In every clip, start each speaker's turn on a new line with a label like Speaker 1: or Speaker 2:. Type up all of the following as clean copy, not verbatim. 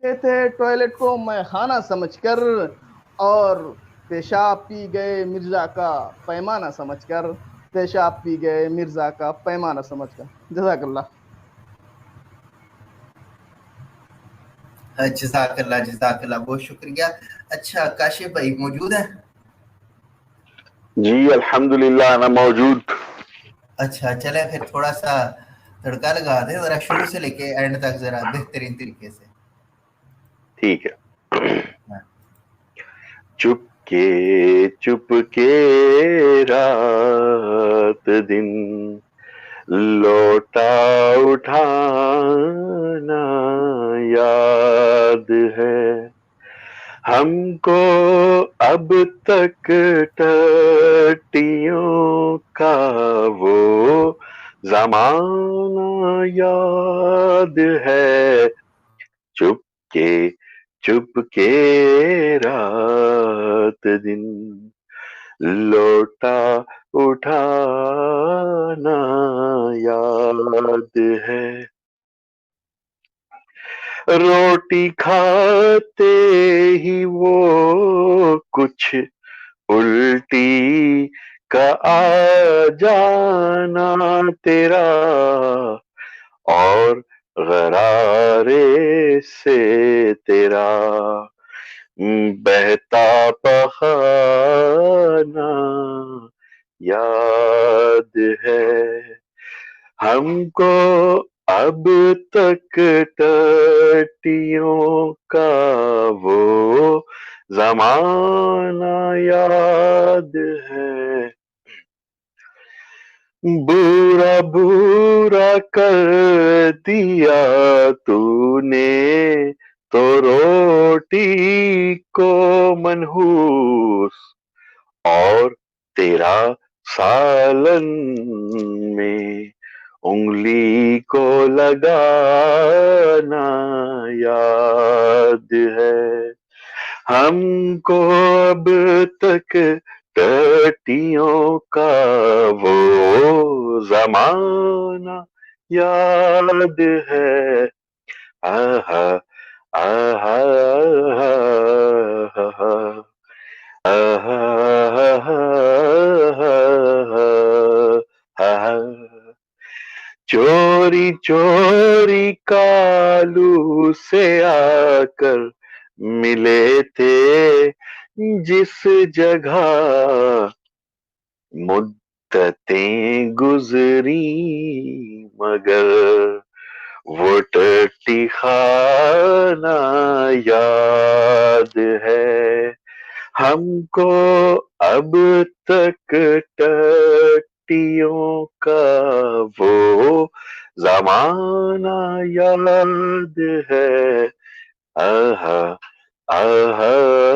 Speaker 1: تھے ٹوائلٹ کو میں خانہ سمجھ کر، اور پیشاب پی گئے مرزا کا پیمانہ سمجھ کر، پیشاب پی گئے مرزا کا پیمانہ سمجھ کر۔ جزاک اللہ۔
Speaker 2: جزاک اللہ، جزاک اللہ، بہت شکریہ۔ اچھا کاشف بھائی موجود ہیں؟
Speaker 3: جی الحمدللہ انا موجود۔
Speaker 2: اچھا چلیں پھر تھوڑا سا تڑکا لگا دیں ذرا، شروع سے لے کے اینڈ تک ذرا بہترین طریقے سے۔
Speaker 3: ٹھیک ہے۔ چپ کے رات دن لوٹا اٹھانا یاد ہے ہم کو اب تک ٹٹیوں کا وہ زمانہ یاد ہے چپ کے رات دن لوٹا اٹھانا یاد ہے روٹی کھاتے ہی وہ کچھ الٹی کا آ جانا تیرا اور غرارے سے تیرا بہتا پخانا یاد ہے ہم کو اب تک ٹٹیوں کا وہ زمانہ یاد ہے برا کر دیا تو نے تو روٹی کو منحوس اور تیرا سالن میں انگلی کو لگانا یاد ہے ہم کو اب تک ٹٹیوں کا وہ زمانہ یاد ہے آہا آہا چوری چوری کالو سے آ کر ملے تھے جس جگہ مدتیں گزری مگر وہ ٹٹی خانہ یاد ہے ہم کو اب تک ٹٹیوں کا وہ زمانہ یاد ہے آہا آہا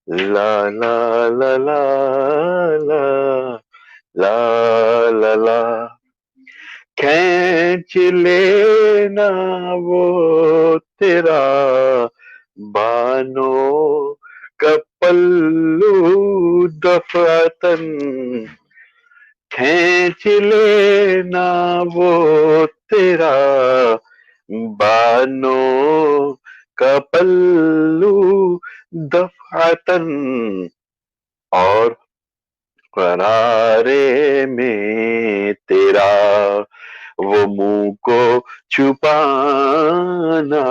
Speaker 3: لا لا لا لا لا لا لا لا کھینچ لینا وہ تیرا بانو کا پلو دفعتن کھینچ لینا وہ تیرا بانو کا پلو دفعتن اور قرارے میں تیرا وہ منہ کو چھپانا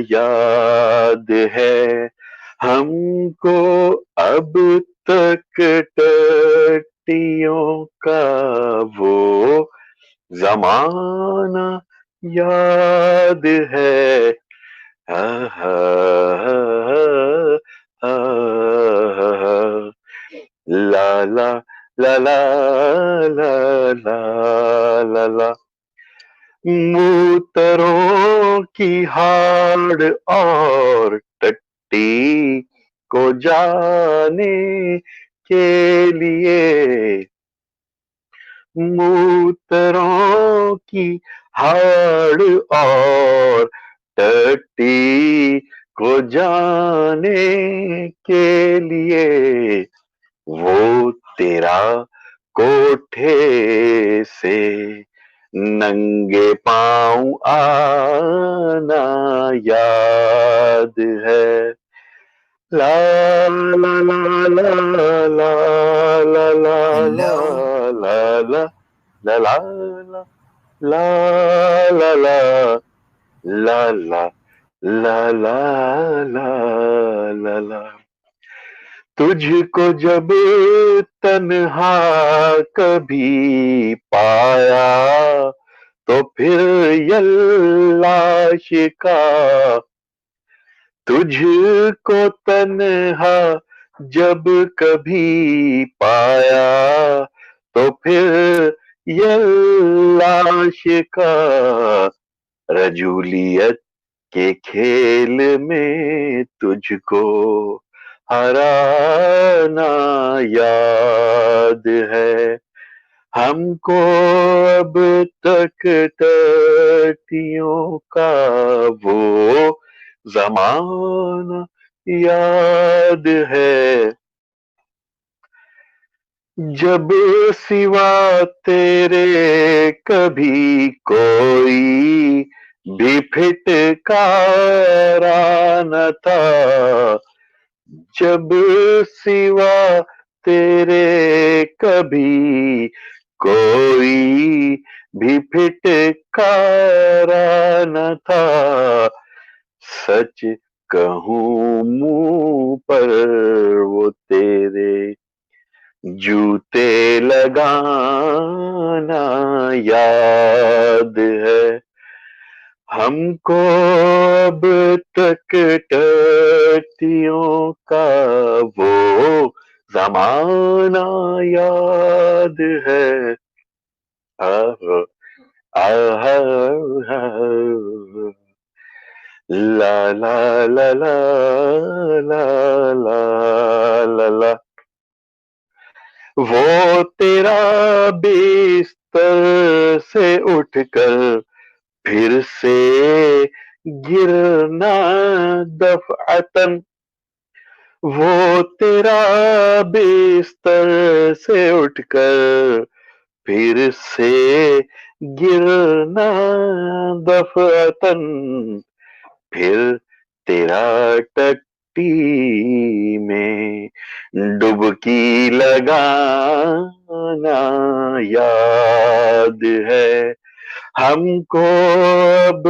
Speaker 3: یاد ہے ہم کو اب تک ٹٹیوں کا وہ زمانہ یاد ہے لا لا لا لا لا لا لا لا موتروں کی ہاڑ اور ٹٹی کو جانے کے لیے موتروں کی ہاڑ اور ٹٹی کو جانے کے لیے وہ تیرا کوٹھے سے ننگے پاؤں یاد ہے لا لا لا لا لا لا لا
Speaker 2: ہیلو
Speaker 3: لا لا لا لا لا لا لا لا لا لا لا لا لا لا تجھ کو جب تنہا کبھی پایا تو پھر یلا شکا تجھ کو تنہا جب کبھی پایا تو پھر یلا شکا رجولیت کے کھیل میں تجھ کو ہرانا یاد ہے ہم کو اب تک ٹٹیوں کا وہ زمانہ یاد ہے جب سوا تیرے کبھی کوئی بھی پھٹکارا نہ تھا جب سوا تیرے کبھی کوئی بھی پھٹکارا نہ تھا سچ کہوں منہ پر وہ تیرے جوتے لگانا یاد ہے ہم کو اب تک ٹٹیوں کا وہ زمانہ یاد ہے لا لا لا لا لا لا لا لا وہ تیرا بستر سے اٹھ کر پھر سے گرنا دفعتن وہ تیرا بستر سے اٹھ کر پھر سے گرنا دفعتن پھر تیرا ٹٹی میں ڈبکی لگانا یاد ہے ہم کو اب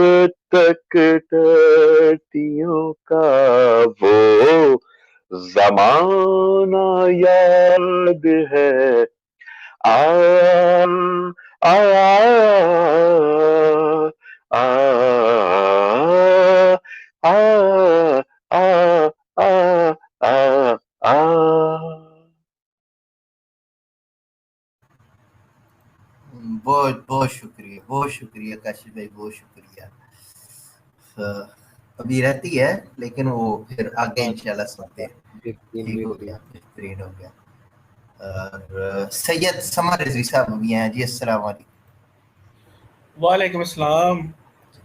Speaker 3: تک ٹٹیوں کا وہ زمانہ یاد ہے آ آ آ
Speaker 2: بہت بہت شکریہ کاشف بھائی بہت شکریہ ابھی رہتی ہے لیکن وہ پھر آگے انشاءاللہ سنتے ہیں ٹھیک ہو گیا بہترین ہو گیا اور سید سمر رضوی صاحب بھی ہیں جی السلام علیکم
Speaker 4: وعلیکم السلام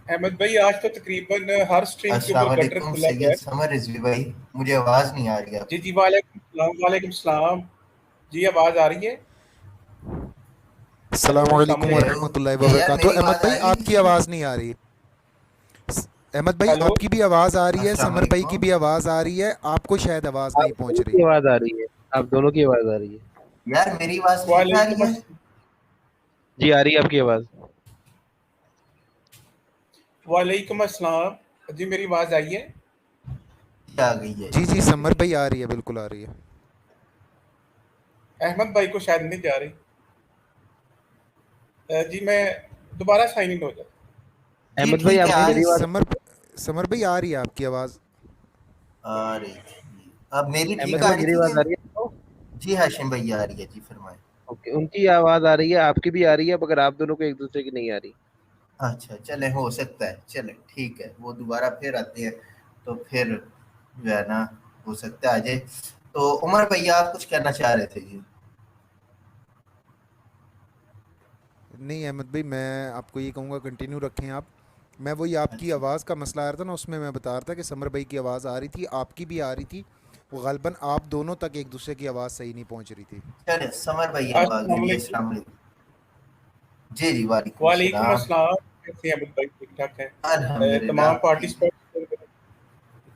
Speaker 4: احمد بھائی آج تو تقریباً ہر سٹریم کے
Speaker 2: السلام
Speaker 4: اوپر گٹر
Speaker 2: علیکم
Speaker 4: کھلا گیا
Speaker 2: سید سمر رضوی بھائی مجھے آواز نہیں آ رہی
Speaker 4: ہے جی وعلیکم السلام جی آواز آ رہی ہے
Speaker 5: السلام علیکم ورحمۃ اللہ وبرکاتہ احمد بھائی آپ کی آواز نہیں آ رہی احمد بھائی آپ کی بھی آواز آ رہی ہے سمر بھائی کی بھی آواز آ رہی ہے آپ کو شاید آواز نہیں پہنچ رہی
Speaker 6: آواز آ رہی ہے آپ دونوں کی آواز آ رہی ہے
Speaker 2: یار میری آواز ٹھیک آ رہی ہے
Speaker 6: جی آ رہی ہے آپ کی آواز
Speaker 4: وعلیکم السلام جی میری آواز آئی ہے
Speaker 2: آ گئی ہے
Speaker 5: جی سمر بھائی آ رہی ہے بالکل آ رہی ہے
Speaker 4: احمد بھائی کو شاید نہیں جا رہی جی میں دوبارہ سائن ان ہو جاتا
Speaker 6: احمد بھائی آپ
Speaker 2: ٹھیک ہے
Speaker 6: میری آواز
Speaker 5: سمر بھائی آ رہی ہے آپ کی آواز
Speaker 2: آ رہی اب میری ٹھیک
Speaker 6: احمد
Speaker 2: آ
Speaker 6: بھائی
Speaker 2: رہی
Speaker 6: میری آواز آ
Speaker 2: تھی
Speaker 6: رہی ہے
Speaker 2: جی ہاشم بھائی آ رہی ہے جی فرمائیں
Speaker 6: اوکے ان کی آواز آ رہی ہے آپ کی بھی آ رہی ہے مگر آپ دونوں کو ایک دوسرے کی نہیں آ رہی
Speaker 2: اچھا چلے ہو سکتا ہے چلے ٹھیک ہے وہ دوبارہ پھر آتے ہیں تو پھر جو ہے نا ہو سکتا ہے آ جائے تو عمر بھیا آپ کچھ کہنا چاہ رہے تھے جی
Speaker 5: نہیں احمد بھائی میں آپ کو یہ کہوں گا کنٹینیو رکھیں آپ میں وہی آپ کی آواز کا مسئلہ آ رہا تھا نا اس میں بتا رہا تھا کہ سمر بھائی کی آواز آ رہی تھی آپ کی بھی آ رہی تھی وہ غالباً آپ دونوں تک ایک دوسرے کی آواز صحیح نہیں پہنچ رہی تھی
Speaker 2: چلے سمر بھائی اب آ
Speaker 4: السلام
Speaker 2: گئی
Speaker 4: علیکم
Speaker 2: السلام علیکم جی وعلیکم
Speaker 4: وعلیکم
Speaker 2: السلام
Speaker 4: السلام کیسے ہیں احمد بھائی ٹھیک ٹھاک ہے
Speaker 2: الحمدللہ
Speaker 4: تمام
Speaker 2: ٹھیک ہے
Speaker 4: پارٹیسپینٹ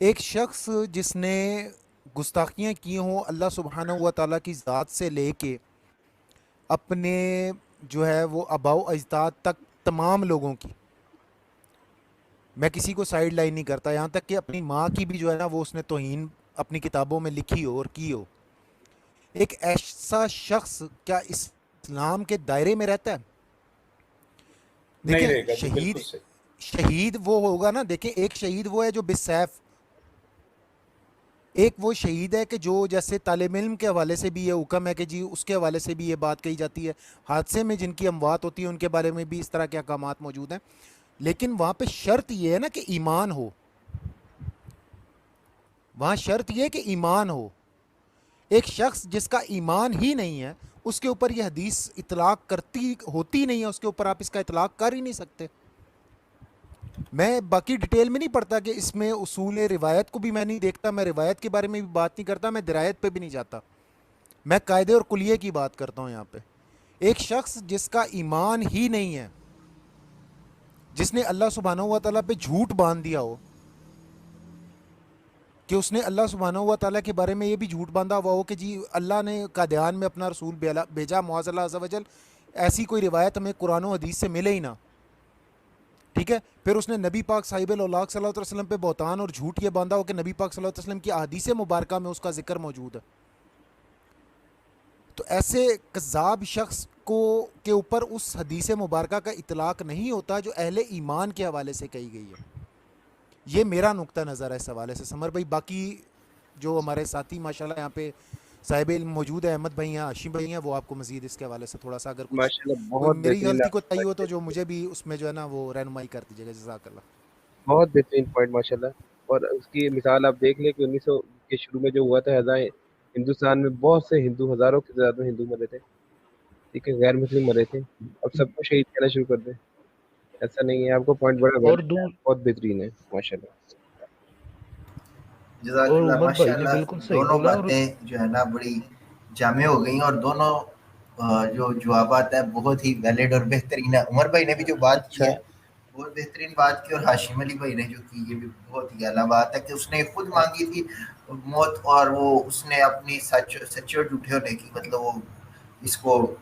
Speaker 5: ایک شخص جس نے گستاخیاں کی ہوں اللہ سبحانہ و تعالیٰ کی ذات سے لے کے اپنے جو ہے وہ آباء و اجداد تک تمام لوگوں کی، میں کسی کو سائیڈ لائن نہیں کرتا، یہاں تک کہ اپنی ماں کی بھی جو ہے نا وہ اس نے توہین اپنی کتابوں میں لکھی ہو اور کی ہو، ایک ایسا شخص کیا اسلام کے دائرے میں رہتا ہے؟
Speaker 4: نہیں
Speaker 5: دیکھیں
Speaker 4: رہے گا جی،
Speaker 5: شہید
Speaker 4: بالکل صحیح.
Speaker 5: شہید وہ ہوگا نا، دیکھیں ایک شہید وہ ہے جو بالسیف، ایک وہ شہید ہے کہ جو جیسے طالب علم کے حوالے سے بھی یہ حکم ہے کہ جی اس کے حوالے سے بھی یہ بات کہی جاتی ہے، حادثے میں جن کی اموات ہوتی ہے ان کے بارے میں بھی اس طرح کے احکامات موجود ہیں، لیکن وہاں پہ شرط یہ ہے نا کہ ایمان ہو، وہاں شرط یہ ہے کہ ایمان ہو. ایک شخص جس کا ایمان ہی نہیں ہے اس کے اوپر یہ حدیث اطلاق کرتی ہوتی نہیں ہے، اس کے اوپر آپ اس کا اطلاق کر ہی نہیں سکتے. میں باقی ڈیٹیل میں نہیں پڑھتا کہ اس میں اصول روایت کو بھی میں نہیں دیکھتا، میں روایت کے بارے میں بھی بات نہیں کرتا، میں درایت پہ بھی نہیں جاتا، میں قاعدے اور کلیے کی بات کرتا ہوں یہاں پہ. ایک شخص جس کا ایمان ہی نہیں ہے، جس نے اللہ سبحانہ و تعالیٰ پہ جھوٹ باندھ دیا ہو کہ اس نے اللہ سبحانہ و تعالیٰ کے بارے میں یہ بھی جھوٹ باندھا ہوا ہو کہ جی اللہ نے قادیان میں اپنا رسول بھیجا معاذ اللہ عز و جل، ایسی کوئی روایت ہمیں قرآن و حدیث سے ملے ہی نہ، ٹھیک ہے. پھر اس نے نبی پاک صاحب الاولاق صلی اللہ علیہ وسلم پہ بہتان اور جھوٹ یہ باندھا ہو کہ نبی پاک صلی اللہ علیہ وسلم کی احادیث مبارکہ میں اس کا ذکر موجود ہے. تو ایسے کذاب شخص کو کے اوپر اس حدیث مبارکہ کا اطلاق نہیں ہوتا جو اہل ایمان کے حوالے سے کہی گئی ہے. یہ میرا نقطہ نظر ہے اس حوالے سے. سمر بھائی باقی جو ہمارے ساتھی ماشاءاللہ یہاں پہ صاحب علم موجود ہے، احمد بھائی ہیں، ہاشم بھائی ہیں، وہ آپ کو مزید اس کے حوالے سے تھوڑا سا اگر کچھ
Speaker 6: ماشاءاللہ
Speaker 5: کوئی
Speaker 6: بہت
Speaker 5: میری
Speaker 6: بہترین
Speaker 5: غلطی کو
Speaker 6: آپ نے
Speaker 5: تئی ہو
Speaker 6: بات
Speaker 5: تو
Speaker 6: کی.
Speaker 5: جو مجھے بھی اس میں جو ہے نا وہ رہنمائی کر دیجیے گا، جزاک اللہ.
Speaker 6: بہت بہترین پوائنٹ ماشاءاللہ. اور اس کی مثال آپ دیکھ لیں کہ 1900 کے شروع میں جو ہوا تھا ہندوستان میں بہت سے ہندو، ہزاروں کی تعداد میں ہندو مرے تھے، ٹھیک ہے، غیر مسلم مرے تھے. اب سب کو شہید کہنا شروع کر دیں، ایسا نہیں ہے. آپ کو پوائنٹ بڑا
Speaker 7: اور
Speaker 6: ویلڈ ہے، بہت بہترین ہے ماشاءاللہ.
Speaker 2: جزاک
Speaker 7: اور
Speaker 2: اللہ.
Speaker 7: عمر
Speaker 2: ماشاء
Speaker 7: بھائی نے
Speaker 2: اللہ
Speaker 7: بالکل صحیح
Speaker 2: دونوں
Speaker 7: بولا. اور
Speaker 2: باتیں جو ہے نا بڑی جامع ہو گئی اور دونوں جو جوابات ہیں بہت ہی ویلڈ اور بہترین ہے. عمر بھائی نے بھی جو بات کی
Speaker 7: اچھا
Speaker 2: ہے بہت بہترین بات کی، اور ہاشم علی بھائی نے جو کی یہ بھی بہت ہی اعلیٰ بات ہے کہ اس نے خود مانگی تھی موت، اور وہ اس نے اپنی سچے اور جھوٹے ہونے کی مطلب وہ اس کو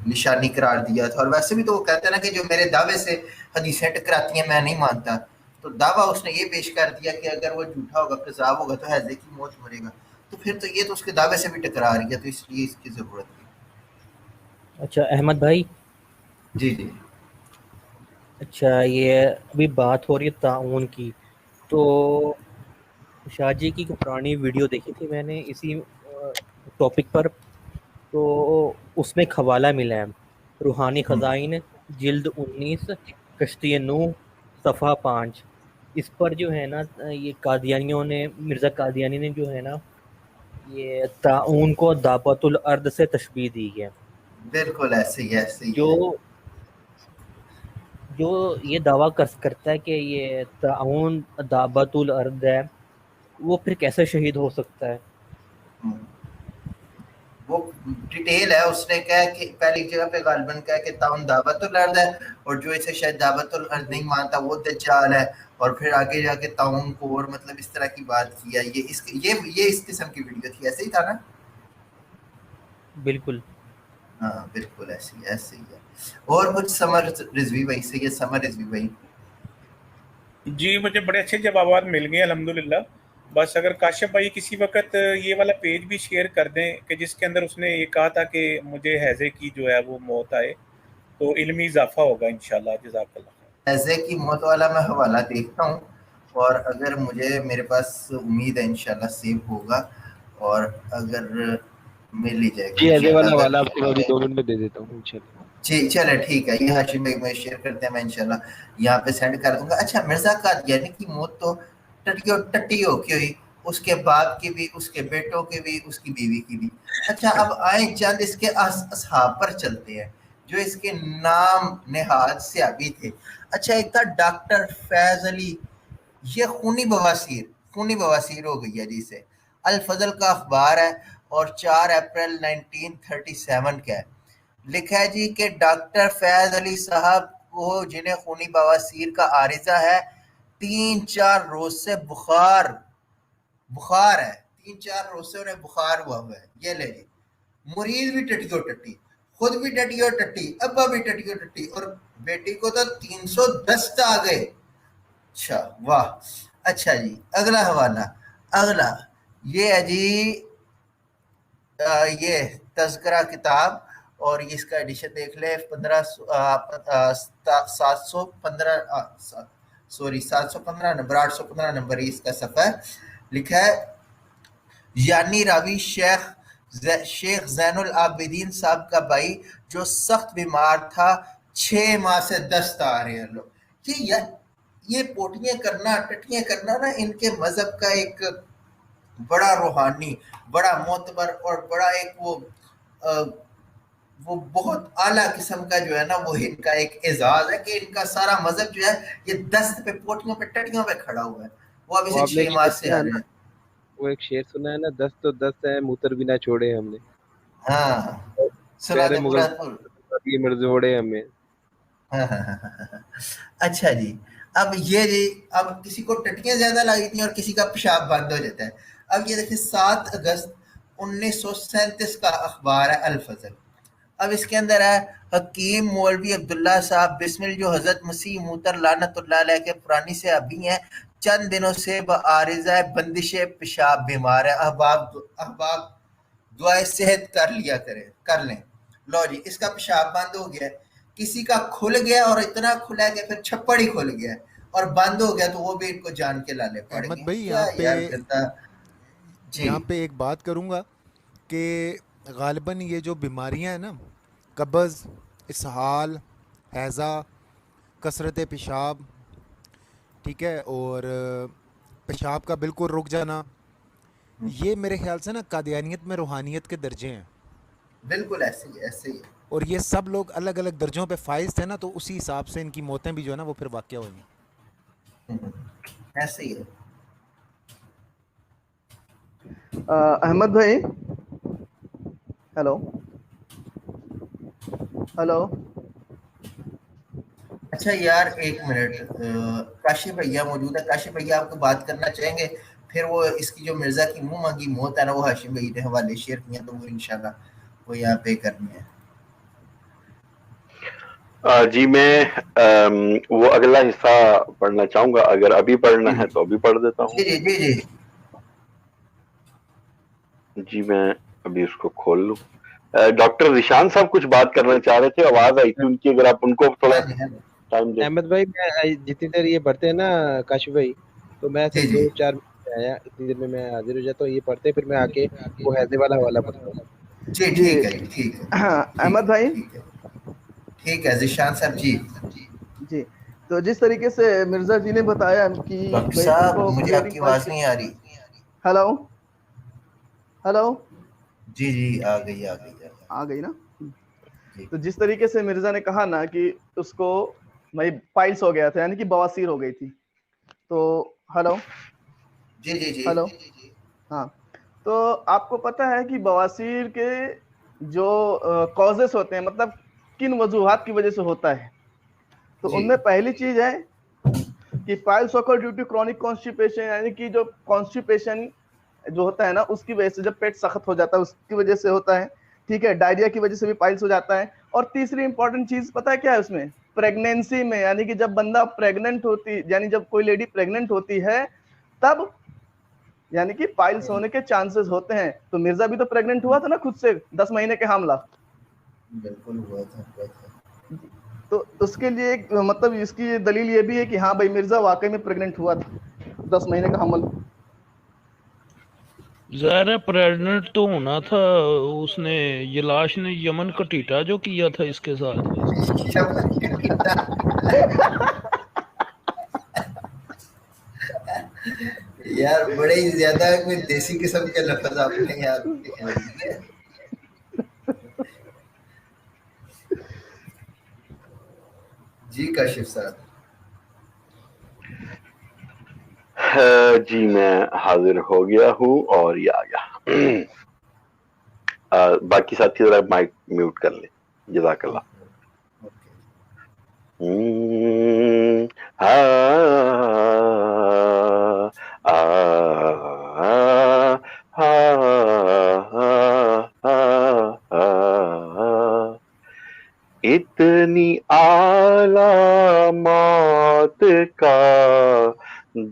Speaker 2: نشانی قرار دیا تھا. اور ویسے بھی تو وہ کہتے ہیں نا کہ جو میرے دعوے سے حدیثیں ٹکراتی ہیں میں نہیں مانتا، تو دعویٰ اس نے یہ پیش کر دیا کہ اگر وہ جھوٹا ہوگا، کذاب ہوگا تو حیضے کی موت مرے گا. تو پھر تو یہ تو اس کے دعوے سے بھی ٹکرا رہی ہے، تو اس لیے اس کی ضرورت تھی.
Speaker 7: اچھا احمد بھائی،
Speaker 2: جی جی
Speaker 7: اچھا یہ ابھی بات ہو رہی ہے تعاون کی، تو شاہ جی کی پرانی ویڈیو دیکھی تھی میں نے اسی ٹاپک پر، تو اس میں ایک حوالہ ملا ہے، روحانی خزائن جلد 19 کشتی نوح صفحہ 5. اس پر جو ہے نا یہ قادیانیوں نے، مرزا قادیانی نے جو ہے نا یہ تعاون کو دابت الارض سے تشبیہ دی ہے.
Speaker 2: بالکل ایسے ہی
Speaker 7: جو
Speaker 2: ہے.
Speaker 7: جو یہ دعویٰ کرتا ہے کہ یہ تعاون دابت الارض ہے، وہ پھر کیسے شہید ہو سکتا ہے؟
Speaker 2: وہ ڈیٹیل ہے، اس نے کہا کہ پہلی جگہ پہ غالباً کہا کہ تعاون دعوت الارض ہے، اور جو اسے شاید دعوت الارض نہیں مانتا وہ دجال ہے، اور پھر آگے جا کے تعاون کو اور مطلب اس طرح کی بات کیا. یہ اس قسم کی ویڈیو تھی، ایسے ہی تھا نا؟
Speaker 7: بالکل.
Speaker 2: ہاں بالکل ایسے ہی ہے. اور کچھ سمر رضوی بھائی سے، یہ سمر رضوی بھائی.
Speaker 4: جی مجھے بڑے اچھے جوابات مل گئے الحمدللہ. بس اگر کاشف بھائی کسی وقت یہ والا پیج بھی شیئر کر دیں کہ جس کے اندر اس نے یہ کہا تھا کہ مجھے حیضے کی جو ہے وہ موت آئے، تو علمی اضافہ ہوگا انشاءاللہ. جزاک اللہ خیر.
Speaker 2: ایسے کی موت والا میں حوالہ دیکھتا ہوں، اور اگر میرے پاس امید ہے انشاءاللہ سیو ہوگا، اور اگر مل ہی جائے گا
Speaker 6: جی ایسے
Speaker 2: انشاءاللہ.
Speaker 6: والا
Speaker 2: اگر
Speaker 6: حوالہ آپ کو ابھی 2 منٹ میں دے دیتا ہوں انشاءاللہ.
Speaker 2: جی چلے ٹھیک ہے، یہ ہاشم بھائی میں شیئر کرتے ہیں، میں انشاءاللہ یہاں پہ سینڈ کر دوں گا. اچھا مرزا قادیانی کی موت تو ٹٹی ہو کے ہوئی، اس کے باپ کی بھی، اس کے بیٹوں کی بھی، اس کی بیوی کی بھی. اچھا اب آئیں چند اس کے اصحاب پر چلتے ہیں جو اس کے نام نہاد صحابی تھے. اچھا ایک تھا ڈاکٹر فیض علی، یہ خونی بواسیر ہو گئی ہے جی سے. الفضل کا اخبار ہے اور 4 اپریل 1937 کا ہے. لکھا ہے جی کہ ڈاکٹر فیض علی صاحب کو جنہیں خونی بواسیر کا عارضہ ہے، 3-4 روز سے بخار بخار ہے, 3-4 روز سے انہیں بخار ہوا ہے, یہ لے جی. مریض بھی ٹٹی اور ٹٹی, خود بھی ٹٹی اور ٹٹی, ابا بھی ٹٹی اور ٹٹی, اور بیٹی کو تو 310 آ گئے. اچھا واہ. اچھا جی اگلا حوالہ, اگلا یہ ہے جی یہ تذکرہ کتاب, اور اس کا ایڈیشن دیکھ لیں 715 نمبر 815 نمبر اس کا صفحہ ہے. لکھا ہے یعنی راوی شیخ زین العابدین صاحب کا بھائی جو سخت بیمار تھا, 6 ماہ سے دست آ رہے ہیں لوگ. یہ پوٹیاں کرنا ٹٹیاں کرنا نا ان کے مذہب کا ایک بڑا روحانی, بڑا معتبر اور بڑا ایک وہ بہت اعلیٰ قسم کا جو ہے نا وہ ان کا ایک اعزاز ہے کہ ان کا سارا مذہب جو ہے یہ دست پہ پوٹیوں پہ ٹٹیوں پہ کھڑا ہوا ہے. وہ اب
Speaker 6: وہ
Speaker 2: اسے
Speaker 6: آپ نے
Speaker 2: 6 ماہ سے آ رہے ہیں.
Speaker 6: وہ ایک شعر سنا ہے نا, 10 تو 10 ہے موتر بھی نہ چھوڑے ہم نے,
Speaker 2: ہاں سنا
Speaker 6: پیارے
Speaker 2: دے
Speaker 6: مغل
Speaker 2: پورا.
Speaker 6: یہ مرزوڑے ہمیں.
Speaker 2: اچھا جی اب یہ جی اب کسی کو ٹٹیاں زیادہ لگی تھیں اور کسی کا پیشاب بند ہو جاتا ہے. اب یہ دیکھیں 7 اگست 1937 کا اخبار ہے الفضل. اب اس کے اندر ہے حکیم مولوی عبداللہ صاحب بسمل جو حضرت مسیح موتر لعنت اللہ علیہ کے پرانی سے ابھی ہیں, چند دنوں سے بعارضہ بندش پیشاب بیمار ہے. احباب دعائے صحت کر لیں. لو جی اس کا پیشاب بند ہو گیا, کسی کا کھل گیا اور اتنا کھلا کہ پھر چھپڑ ہی کھل گیا اور بند ہو گیا, تو وہ بھی ان کو جان کے لانے پڑ
Speaker 5: احمد
Speaker 2: گئے.
Speaker 5: بھائی
Speaker 2: کیا یار گندا. جی
Speaker 5: یہاں پہ ایک بات کروں گا کہ غالباً یہ جو بیماریاں ہیں نا, قبض, اسہال, ہیضہ, کثرت پیشاب, ٹھیک ہے, اور پیشاب کا بالکل رک جانا, یہ میرے خیال سے نا قادیانیت میں روحانیت کے درجے ہیں.
Speaker 2: بالکل ایسے ہی ایسے ہی.
Speaker 5: اور یہ سب لوگ الگ الگ درجوں پہ فائز تھے نا, تو اسی حساب سے ان کی موتیں بھی جو ہے نا وہ پھر واقع ہوئی.
Speaker 2: ایسے ہی ہے.
Speaker 1: احمد بھائی ہیلو ہیلو.
Speaker 2: اچھا یار ایک منٹ, کاشف بھیا موجود ہے, کاشف بھیا آپ کو بات کرنا چاہیں گے؟ پھر وہ اس کی جو مرزا کی منہ مانگی موت ہے نا وہ ہاشم بھائی نے حوالے شیئر کیے ہیں, تو وہ انشاءاللہ وہ یہاں پہ کرنی ہے.
Speaker 3: جی میں وہ اگلا حصہ پڑھنا چاہوں گا, اگر ابھی پڑھنا ہے تو ابھی پڑھ دیتا ہوں.
Speaker 2: جی جی جی جی
Speaker 3: جی میں ابھی اس کو کھول لوں. ڈاکٹر ذیشان صاحب کچھ بات کرنا چاہ رہے تھے, آواز آئی تھی ان کی, اگر آپ ان کو تھوڑا
Speaker 2: ہاں جی ہاں جی
Speaker 3: ٹائم دیں.
Speaker 6: احمد بھائی میں جتنی دیر یہ پڑھتے ہیں نا کاشف بھائی, تو میں
Speaker 2: جی
Speaker 6: صرف
Speaker 2: جی
Speaker 6: 2-4 منٹ آیا, اتنی دیر میں حاضر ہو جاتا ہوں. یہ پڑھتے پھر میں آ کے وہ حیضے والا حوالہ پڑھتا ہوں.
Speaker 2: جی ٹھیک ہے جی ٹھیک ہے
Speaker 1: احمد بھائی
Speaker 2: ٹھیک ہے ذیشان صاحب. جی
Speaker 1: جی تو جس طریقے سے مرزا جی نے بتایا کہ
Speaker 2: ڈاکٹر
Speaker 1: بھائی ان
Speaker 2: صاحب
Speaker 1: کو
Speaker 2: مجھے آپ کی آواز نہیں آ رہی.
Speaker 1: ہیلو ہیلو
Speaker 2: جی جی آ گئی
Speaker 1: آ گئی نا.
Speaker 2: جی
Speaker 1: تو جس طریقے سے مرزا نے کہا نا کہ اس کو بھائی پائلس ہو گیا تھا, یعنی کہ بواسیر ہو گئی تھی. تو ہیلو
Speaker 2: جی جی جی
Speaker 1: ہیلو ہاں, تو آپ کو پتہ ہے کہ بواسیر کے جو کازز ہوتے ہیں, مطلب کن وجوہات کی وجہ سے ہوتا ہے, تو
Speaker 2: جی
Speaker 1: ان میں پہلی چیز ہے کہ piles occur due to chronic constipation, یعنی کہ جو کانسٹیپیشن جو ہوتا ہے نا اس کی وجہ سے, جب پیٹ سخت ہو جاتا ہے اس کی وجہ سے ہوتا ہے. ٹھیک ہے, ڈائریا کی وجہ سے بھی پائلس ہو جاتا ہے. اور تیسری امپورٹنٹ چیز پتہ ہے کیا ہے اس میں, پریگنینسی میں, یعنی کہ جب بندہ پریگننٹ ہوتی, یعنی جب کوئی لیڈی پریگننٹ ہوتی ہے تب یعنی کہ پائلس ہونے کے چانسز ہوتے ہیں. تو مرزا بھی تو پریگننٹ ہوا تھا نا خود سے, 10 مہینے کے حاملہ.
Speaker 2: بالکل ہوا تھا.
Speaker 1: تو اس کے لیے ایک مطلب اس کی دلیل یہ بھی ہے کہ ہاں بھائی مرزا واقعی میں پریگننٹ ہوا تھا, 10 مہینے کا حمل.
Speaker 8: ظاہر ہے پریگننٹ تو ہونا تھا, اس نے یہ لاش نے یمن کا ٹیٹا جو کیا تھا اس کے ساتھ.
Speaker 2: یار بڑے ہی زیادہ کوئی دیسی قسم کے لفظ آپ نے یاد بول دیے. جی کاشف صاحب.
Speaker 3: جی میں حاضر ہو گیا ہوں اور یہ آ گیا. باقی ساتھی ذرا مائک میوٹ کر لیں, جزاک اللہ. علامات کا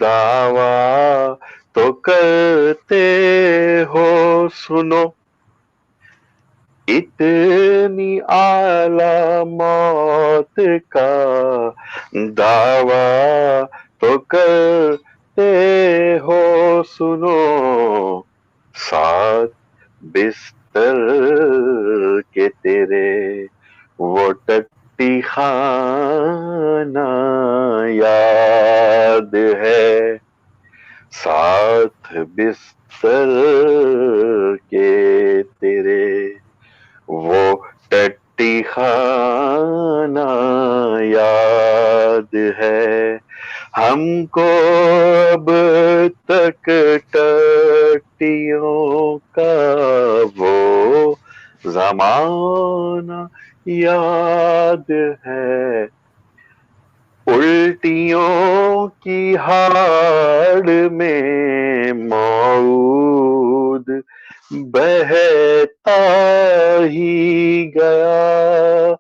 Speaker 3: دعویٰ تو کرتے ہو سنو، اتنی علامات کا دعویٰ تو کرتے ہو سنو، ساتھ بستر کے تیرے وہ ٹٹی خانہ یاد ہے، ساتھ بستر کے تیرے وہ ٹٹی خانہ یاد ہے، ہم کو اب تک ٹٹیوں کا وہ زمانہ یاد ہے، الٹیوں کی ہاڑ میں موعود بہتا ہی گیا،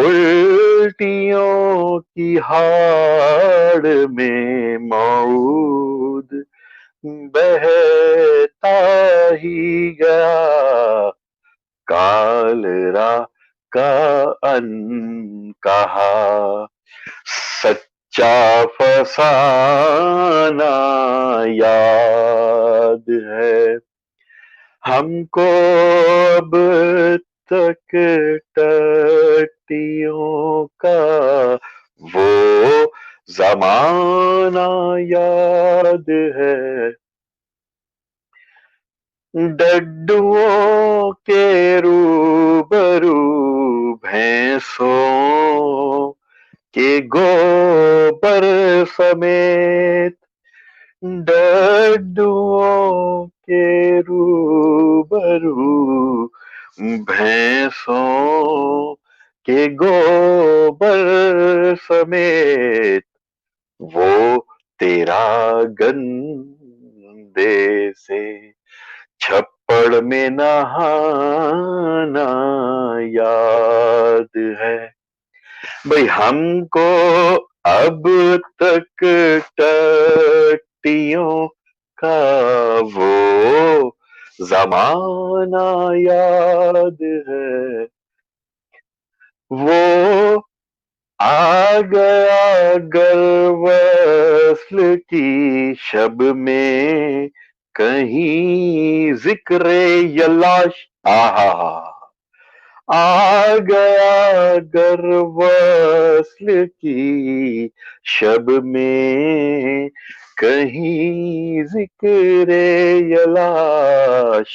Speaker 3: الٹیوں کی ہاڑ میں موعود بہتا ہی گیا، کالرا کا ان کہا سچا فسانہ یاد ہے، ہم کو اب تک ٹٹیوں کا وہ زمانہ یاد ہے، ڈڈوؤں کے روبرو بھینسوں کے گوبر سمیت، ڈڈوؤں کے روبرو بھینسوں کے گوبر سمیت، وہ تیرا گندے سے چھپڑ میں نہانا یاد ہے، بھئی ہم کو اب تک ٹٹیوں کا وہ زمانہ یاد ہے، وہ آ گیا گر وصل کی شب میں کہیں ذکر یلاش، آ گیا گر وصل کی شب میں کہیں ذکر یلاش،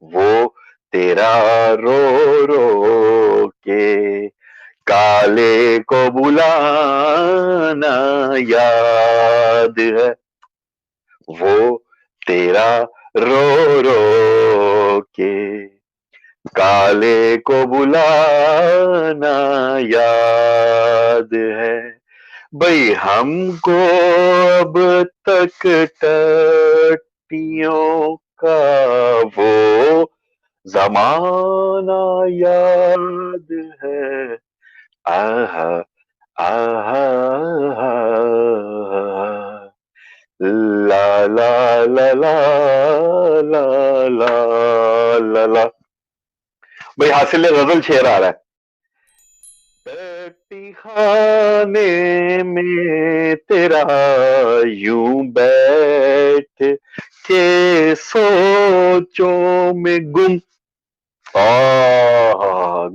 Speaker 3: وہ تیرا رو رو کے کالے کو بلانا یاد ہے، وہ تیرا رو رو کے کالے کو بلانا یاد ہے، بھئی ہم کو اب تک ٹٹیوں کا وہ زمانہ یاد ہے، آہا آہا لا لا لا لا لا لا لا لا، بھئی حاصل غزل شعر آ رہا ہے، ٹٹی خانے میں تیرا یوں بیٹھ کے سوچوں میں گم،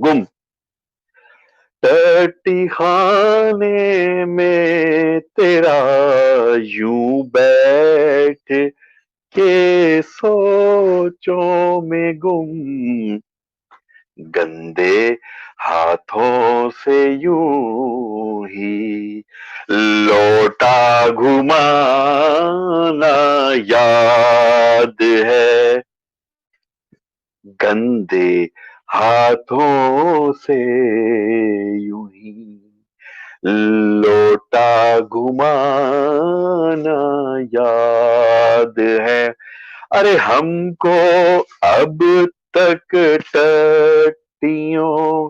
Speaker 3: گم، ٹٹی خانے میں تیرا یوں بیٹھ کے سوچوں میں گم، گندے ہاتھوں سے یوں ہی لوٹا گھمانا یاد ہے، گندے ہاتھوں سے یوں ہی لوٹا گھمانا یاد ہے، ارے ہم کو اب تک ٹٹیوں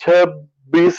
Speaker 3: 26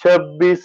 Speaker 3: 26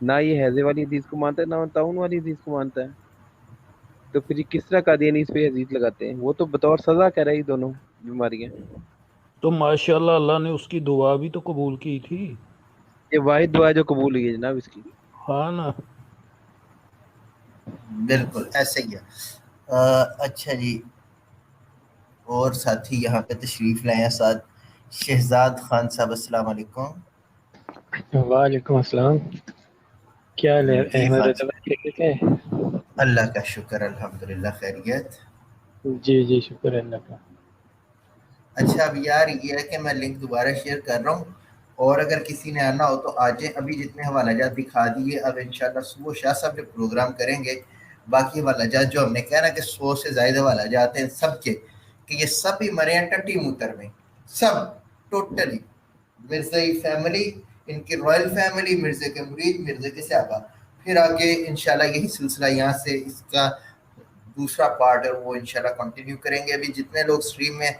Speaker 6: نہ یہ حیضے والی حدیث کو مانتا ہے نہ تعاون والی حدیث کو مانتا ہے، تو پھر یہ کس طرح قادیانی اس پہ حدیث لگاتے ہیں؟ وہ تو بطور سزا کہہ رہی دونوں بیماریاں.
Speaker 8: تو ماشاءاللہ اللہ نے اس کی دعا بھی تو قبول کی تھی.
Speaker 6: یہ واحد دعا ہے جو قبول ہوئی ہے جناب اس کی.
Speaker 8: ہاں نا.
Speaker 2: بالکل ایسے ہی ہے. اچھا جی، اور ساتھی یہاں پہ تشریف لائیں ساتھ شہزاد خان صاحب. السلام علیکم.
Speaker 9: وعلیکم السلام. کیا حال ہے
Speaker 2: جی
Speaker 9: احمد
Speaker 2: خان
Speaker 9: رضا بھائی، ٹھیک ہے؟
Speaker 2: اللہ کا شکر الحمدللہ خیریت.
Speaker 9: جی شکر اللہ کا.
Speaker 2: اچھا اب یار یہ ہے کہ میں لنک دوبارہ شیئر کر رہا ہوں، اور اگر کسی نے آنا ہو تو آ جائیں. ابھی جتنے حوالہ جات دکھا دیے، اب انشاءاللہ صبح شاہ صاحب جو پروگرام کریں گے باقی حوالہ جات جو ہم نے کہا نا کہ 100 سے زائد حوالہ جات ہیں سب کے، کہ یہ سب ہی مرے ہیں ٹٹی موتر میں، سب ٹوٹلی مرزائی فیملی، ان کی رائل فیملی، مرزے کے مرید، مرزے کے صحابہ. پھر آگے انشاءاللہ یہی سلسلہ یہاں سے اس کا دوسرا پارٹ ہے وہ انشاءاللہ کنٹینیو کریں گے. ابھی جتنے لوگ اسٹریم میں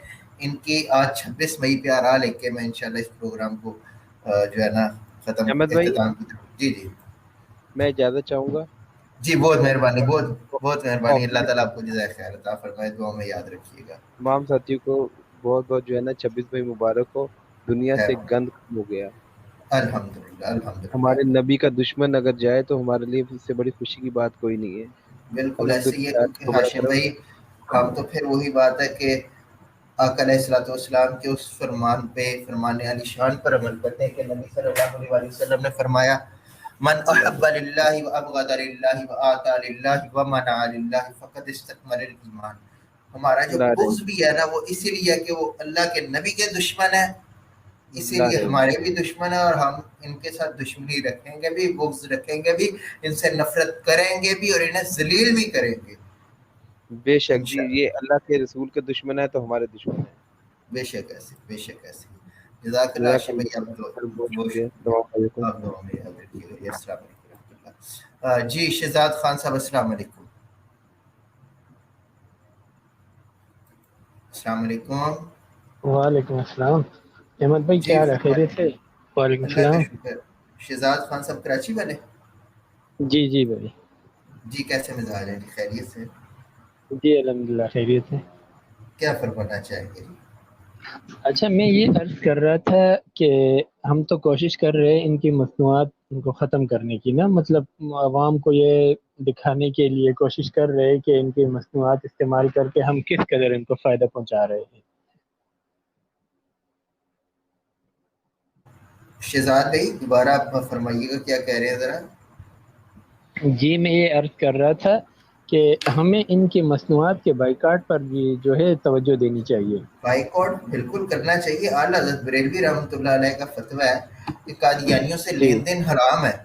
Speaker 2: ان کی آج 26 مئی پہ آ رہا لے کے میں انشاءاللہ اس پروگرام کو جو ہے نا ختم
Speaker 6: احمد بھائی
Speaker 2: اختتام کی طرف. جی
Speaker 6: میں اجازت چاہوں گا.
Speaker 2: جی بہت مہربانی، بہت مہربانی. اللہ تعالیٰ آپ کو جزائے خیر عطا فرمائے. دعا میں یاد رکھیے گا.
Speaker 6: تمام ساتھیوں کو بہت جو ہے نا 26 مئی مبارک ہو. دنیا سے گند ختم ہو گیا.
Speaker 2: الحمدللہ الحمدللہ.
Speaker 6: ہمارے نبی کا دشمن اگر جائے تو ہمارے لیے اس سے بڑی خوشی کی بات کوئی نہیں ہے.
Speaker 2: بالکل ایسے ہی ہے، کیونکہ ہاشم بھائی ہم تو پھر وہی بات ہے کہ آقا علیہ الصلوۃ والسلام کے اس فرمان پہ، فرمان علی شان پر عمل کرتے ہیں کہ نبی صلی اللہ علیہ وسلم نے فرمایا من احب للہ وابغض للہ واعطى للہ ومنع للہ فقد استکمل الایمان. ہمارا جو بغض بھی ہے نا وہ اسی لیے کہ وہ اللہ کے نبی کے دشمن ہے، اسی لیے ہمارے بھی دشمن ہے، اور ہم ان کے ساتھ دشمنی رکھیں گے بھی، بغض رکھیں گے بھی، ان سے نفرت کریں گے بھی، اور انہیں ذلیل بھی کریں گے.
Speaker 6: بے شک جی، یہ اللہ کے رسول کے دشمن ہے تو ہمارے دشمن ہیں.
Speaker 2: بے شک ایسے، بے شک ایسے. جزاک اللہ ہاشم بھائی. آپ دعا میں یاد رکھیے گا. السلام علیکم ورحمۃ اللہ. جی شہزاد خان صاحب السلام علیکم. السلام علیکم.
Speaker 9: وعلیکم السلام. احمد بھائی کیا حال ہے؟ خیریت سے؟ وعلیکم
Speaker 2: اللہ کا
Speaker 9: السلام.
Speaker 2: شکر. شہزاد خان صاحب کراچی والے؟
Speaker 9: جی بھائی.
Speaker 2: جی کیسے مزاج ہیں؟ خیریت سے؟
Speaker 9: جی الحمدللہ خیریت سے.
Speaker 2: کیا فرمانا چاہیں گے؟
Speaker 9: اچھا میں یہ عرض کر رہا تھا کہ ہم تو کوشش کر رہے ہیں ان کی مصنوعات ان کو ختم کرنے کی نا، مطلب عوام کو یہ دکھانے کے لیے کوشش کر رہے ہیں کہ ان کی مصنوعات استعمال کر کے ہم کس قدر ان کو فائدہ پہنچا رہے ہیں.
Speaker 2: شہزاد بھائی دوبارہ آپ فرمائیے گا کیا کہہ رہے ہیں ذرا.
Speaker 9: جی میں یہ عرض کر رہا تھا کہ ہمیں ان کی مصنوعات کے بائیکاٹ پر بھی جو ہے توجہ دینی چاہیے.
Speaker 2: بائیکاٹ بالکل کرنا چاہیے. اعلیٰ حضرت بریلوی رحمۃ اللہ علیہ کا فتویٰ ہے کہ قادیانیوں سے
Speaker 9: جی
Speaker 2: لین دین حرام ہے.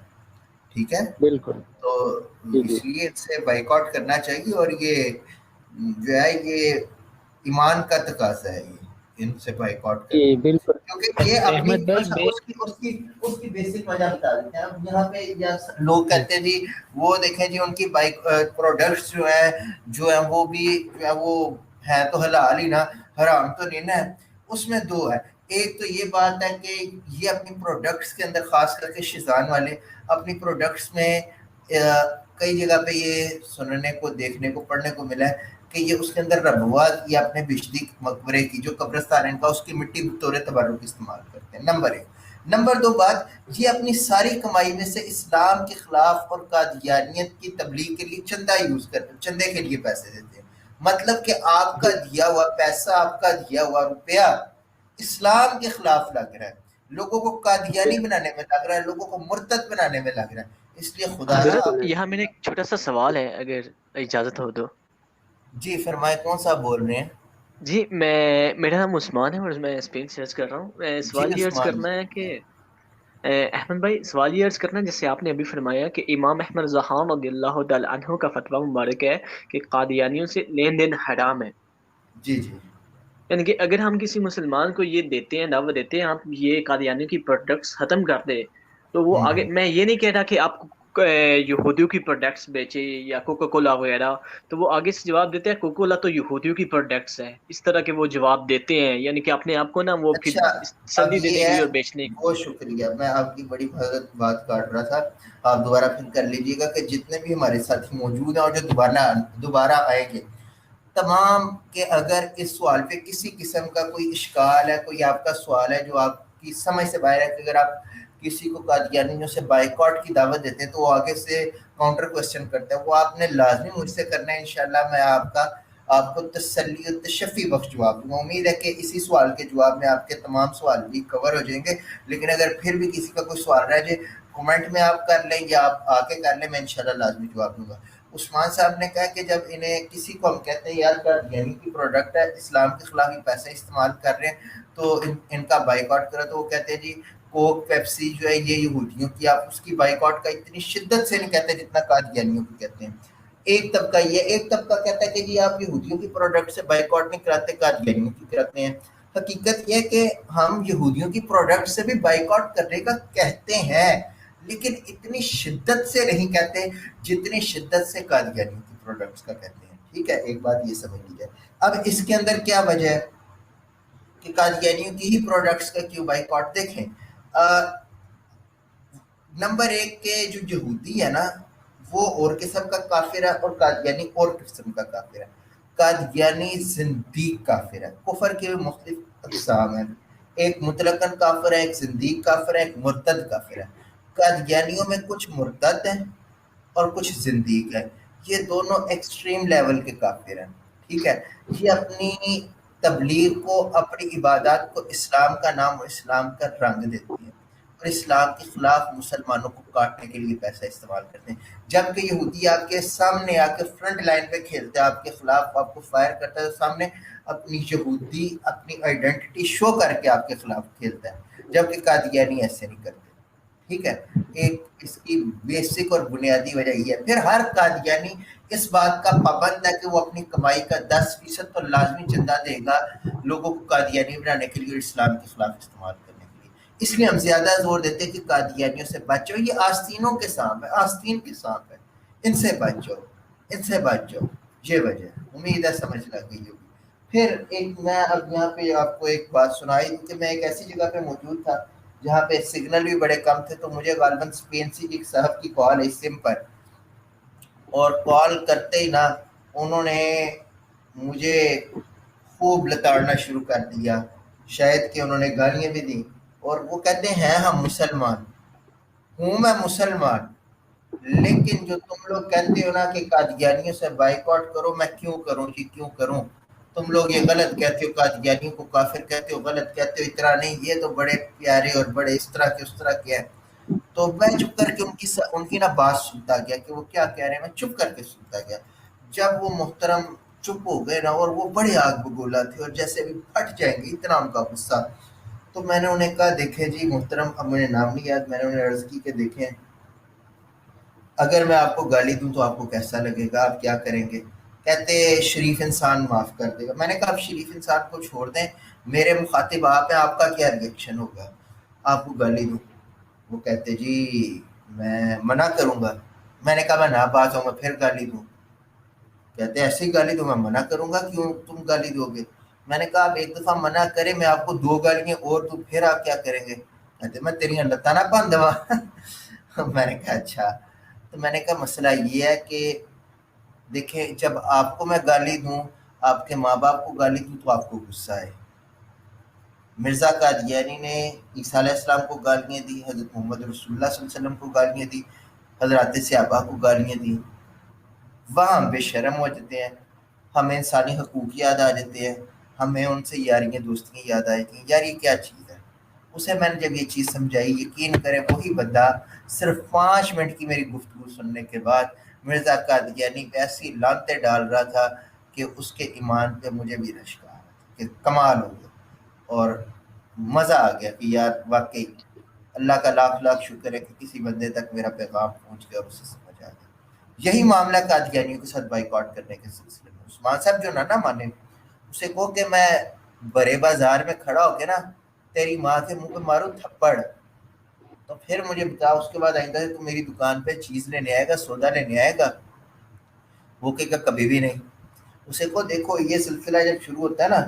Speaker 2: ٹھیک ہے،
Speaker 9: بالکل.
Speaker 2: تو
Speaker 9: جی
Speaker 2: اس لیے اس سے بائیکاٹ کرنا چاہیے. اور یہ جو ہے یہ ایمان کا تقاضا ہے، یہ ان سے بائیکاٹ
Speaker 9: جی
Speaker 2: کرنا،
Speaker 9: بالکل.
Speaker 2: کیونکہ یہ اپنی
Speaker 9: احمد بھائی
Speaker 2: اس کی بیسک وجہ بتا دیتے ہیں. اب یہاں پہ لوگ کہتے ہیں جی وہ دیکھیں جی ان کی بائک پروڈکٹس جو ہیں وہ بھی جو ہے وہ ہے تو حلال ہی نا، حرام تو نہیں نا. اس میں دو ہے. ایک تو یہ بات ہے کہ یہ اپنی پروڈکٹس کے اندر خاص کر کے شیزان والے اپنی پروڈکٹس میں کئی جگہ پہ یہ سننے کو، دیکھنے کو، پڑھنے کو ملا ہے کہ یہ اس کے اندر ربوات یا اپنے بجلی مقبرے کی جو قبرستان ہے ان کا اس کی مٹی بطور تبرک استعمال کرتے ہیں. نمبر ایک. نمبر دو بات، یہ اپنی ساری کمائی میں سے اسلام کے خلاف اور قادیانیت کی تبلیغ کے لیے چندہ یوز کرتے ہیں، چندے کے لیے پیسے دیتے ہیں. مطلب کہ آپ کا دیا ہوا پیسہ، آپ کا دیا ہوا روپیہ اسلام کے خلاف لگ رہا ہے، لوگوں کو قادیانی بنانے میں لگ رہا ہے، لوگوں کو مرتد بنانے میں لگ رہا ہے. اس لیے خدا
Speaker 10: یہاں میں نے ایک چھوٹا سا سوال ہے اگر اجازت ہو تو.
Speaker 2: جی فرمائے. کون صاحب بول رہے ہیں؟
Speaker 10: جی میرا نام عثمان ہے اور میں اسپین سے عرض کر رہا ہوں. سوال یہ عرض کرنا ہے کہ احمد بھائی سوال یہ عرض کرنا ہے جیسے آپ نے ابھی فرمایا کہ امام احمد رضا خان رضی اللہ تعالی عنہ کا فتویٰ مبارک ہے کہ قادیانیوں سے لین دین حرام ہے.
Speaker 2: جی
Speaker 10: یعنی کہ اگر ہم کسی مسلمان کو یہ دیتے ہیں، دعوت دیتے ہیں آپ یہ قادیانیوں کی پروڈکٹس ختم کر دے، تو وہ آگے، میں یہ نہیں کہہ رہا کہ آپ یہودیوں کی پروڈکٹس بیچے یا کوکا کولا وغیرہ، تو وہ آگے سے جواب دیتے ہیں کوکا کولا تو یہودیوں کی پروڈکٹس ہے، اس طرح کے وہ جواب دیتے ہیں، یعنی کہ اپنے آپ کو نا وہ پھر
Speaker 2: اچھا اب
Speaker 10: تسلی دینے
Speaker 2: یہ
Speaker 10: کے
Speaker 2: ہے،
Speaker 10: لیے اور بیچنے کے
Speaker 2: بہت شکریہ، میں آپ کی بڑی بات کاٹ رہا تھا، آپ دوبارہ پھر کر لیجیے گا کہ جتنے بھی ہمارے ساتھی موجود ہیں اور جو دوبارہ آئیں گے تمام کہ اگر اس سوال پہ کسی قسم کا کوئی اشکال ہے، کوئی آپ کا سوال ہے جو آپ کی سمجھ سے باہر ہے، کہ اگر آپ کسی کو قادیانیوں سے بائیکاٹ کی دعوت دیتے ہیں تو وہ آگے سے کاؤنٹر کوسچن کرتے ہیں، وہ آپ نے لازمی مجھ سے کرنا ہے، انشاءاللہ میں آپ کو تسلی و تشفی بخش جواب دوں گا۔ امید ہے کہ اسی سوال کے جواب میں آپ کے تمام سوال بھی کور ہو جائیں گے، لیکن اگر پھر بھی کسی کا کوئی سوال رہ جائے کمنٹ میں آپ کر لیں یا آپ آ کے کر لیں، میں انشاءاللہ لازمی جواب دوں گا۔ عثمان صاحب نے کہا کہ جب انہیں کسی کو ہم کہتے ہیں یار قادیانی کی پروڈکٹ ہے، اسلام کے خلاف ہی پیسے استعمال کر رہے ہیں تو ان کا بائیکاٹ کرو، تو وہ کہتے ہیں جی کوک پیپسی جو ہے یہ یہودیوں کی، آپ اس کی بائیکاٹ کا اتنی شدت سے نہیں کہتے جتنا قادیانیوں کی کہتے ہیں۔ ایک طبقہ ایک طبقہ کہتا ہے کہ جی آپ یہودیوں کی پروڈکٹ سے بائیکاٹ نہیں کراتے، قادیانیوں کی کراتے ہیں۔ حقیقت یہ کہ ہم یہودیوں کی پروڈکٹ سے بھی بائیکاٹ کرنے کا کہتے ہیں، لیکن اتنی شدت سے نہیں کہتے جتنی شدت سے قادیانیوں کی پروڈکٹس کا کہتے ہیں، ٹھیک ہے، ایک بات یہ سمجھ لیجیے۔ اب اس کے اندر کیا وجہ ہے کہ قادیانیوں کی ہی پروڈکٹس کا کیوں بائیکاٹ؟ دیکھیں نمبر ایک کے جو یہودی ہے نا وہ اور قسم کا کافر ہے اور قادیانی اور قسم کا کافر ہے۔ قادیانی زندیق کافر ہے، کفر کے مختلف اقسام ہیں، ایک مطلقاً کافر ہے، ایک زندیق کافر ہے، ایک مرتد کافر ہے۔ قادیانیوں میں کچھ مرتد ہیں اور کچھ زندیق ہیں، یہ دونوں ایکسٹریم لیول کے کافر ہیں، ٹھیک ہے۔ یہ اپنی تبلیغ کو، اپنی عبادات کو اسلام کا نام اور اسلام کا رنگ دیتی ہیں اور اسلام کے خلاف مسلمانوں کو کاٹنے کے لیے پیسہ استعمال کرتے ہیں، جبکہ یہودی آپ کے سامنے آ کے فرنٹ لائن پہ کھیلتا ہے، آپ کے خلاف آپ کو فائر کرتا ہے، سامنے اپنی یہودی اپنی آئیڈینٹی شو کر کے آپ کے خلاف کھیلتا ہے، جبکہ قادیانی ایسے نہیں کرتے، ٹھیک ہے۔ ایک اس کی بیسک اور بنیادی وجہ یہ ہے۔ پھر ہر قادیانی اس بات کا پابند ہے کہ وہ اپنی کمائی کا 10% تو لازمی چندہ دے گا لوگوں کو قادیانی بنانے کے لیے اور اسلام کے خلاف استعمال کرنے کے لیے۔ اس لیے ہم زیادہ زور دیتے ہیں کہ قادیانیوں سے بچو، یہ آستینوں کے سانپ ہے، آستین کے سانپ ہے، ان سے بچو، ان سے بچو، یہ وجہ ہے۔ امید ہے سمجھ لگ گئی ہوگی۔ پھر ایک میں اب یہاں پہ آپ کو ایک بات سنائی کہ میں ایک ایسی جگہ پہ موجود تھا جہاں پہ سگنل بھی بڑے کم تھے، تو مجھے غالباً اسپین سے ایک صاحب کی کال ہے سم پر، اور کال کرتے ہی نا انہوں نے مجھے خوب لتاڑنا شروع کر دیا، شاید کہ انہوں نے گالیاں بھی دی، اور وہ کہتے ہیں ہم مسلمان، ہوں میں مسلمان، لیکن جو تم لوگ کہتے ہو نا کہ قادیانیوں سے بائیکاٹ کرو، میں کیوں کروں جی، کیوں کروں؟ تم لوگ یہ غلط کہتے ہو، قادیانیوں کو کافر کہتے ہو، غلط کہتے ہو، اتنا نہیں، یہ تو بڑے پیارے اور بڑے اس طرح کے اس طرح کے ہیں۔ تو میں چپ کر کے ان کی نا بات سنتا گیا کہ وہ کیا کہہ رہے ہیں، میں چپ کر کے سنتا گیا۔ جب وہ محترم چپ ہو گئے نا، اور وہ بڑے آگ بگولا تھے اور جیسے بھی پھٹ جائیں گے، اتنا ان کا غصہ، تو میں نے انہیں کہا دیکھیں جی محترم، اب مجھے نام نہیں یاد، میں نے انہیں عرض کی کہ دیکھیں اگر میں آپ کو گالی دوں تو آپ کو کیسا لگے گا، آپ کیا کریں گے؟ کہتے شریف انسان معاف کر دے گا۔ میں نے کہا آپ شریف انسان کو چھوڑ دیں، میرے مخاطب آپ ہیں، آپ کا کیا ریئیکشن ہوگا آپ کو گالی دوں؟ وہ کہتے جی میں منع کروں گا۔ میں نے کہا میں نہ باز ہوں گا پھر گالی دوں؟ کہتے ایسے ہی گالی دوں؟ میں منع کروں گا، کیوں تم گالی دو گے؟ میں نے کہا آپ ایک دفعہ منع کریں، میں آپ کو 2 گالیاں اور دوں، پھر آپ کیا کریں گے؟ کہتے میں تیری لتاں نہ باندھ دوا۔ میں نے کہا اچھا۔ تو میں نے کہا مسئلہ یہ ہے کہ دیکھیں جب آپ کو میں گالی دوں، آپ کے ماں باپ کو گالی دوں تو آپ کو غصہ ہے۔ مرزا قادیانی نے عیسیٰ علیہ السلام کو گالیاں دی، حضرت محمد رسول اللہ صلی اللہ علیہ وسلم کو گالیاں دی، حضرات صحابہ کو گالیاں دی، وہاں ہم بے شرم ہو جاتے ہیں، ہمیں انسانی حقوق یاد آ جاتے ہیں، ہمیں ان سے یاریاں دوستیاں یاد آ جاتی ہیں، یار یہ کیا چیز ہے؟ اسے میں نے جب یہ چیز سمجھائی، یقین کریں وہی بندہ صرف 5 منٹ کی میری گفتگو سننے کے بعد مرزا قادیانی ایسی لانتیں ڈال رہا تھا کہ اس کے ایمان پہ مجھے بھی رشک آ رہا تھا کہ کمال ہو گیا، اور مزہ آ گیا کہ یار واقعی اللہ کا لاکھ لاکھ شکر ہے کہ کسی بندے تک میرا پیغام پہنچ گیا اور اسے سمجھ آ گیا۔ یہی معاملہ قادیانیوں کے ساتھ بائیکاٹ کرنے کے سلسلے میں۔ عثمان صاحب جو نہ مانے، اسے کہو کہ میں بڑے بازار میں کھڑا ہو کے نا تیری ماں کے منہ پہ مارو تھپڑ، تو پھر مجھے بتا اس کے بعد آئندہ سے تو میری دکان پہ چیز لینے آئے گا، سودا لینے آئے گا، وہ کہے گا کبھی بھی نہیں۔ اسے کو دیکھو یہ سلسلہ جب شروع ہوتا ہے نا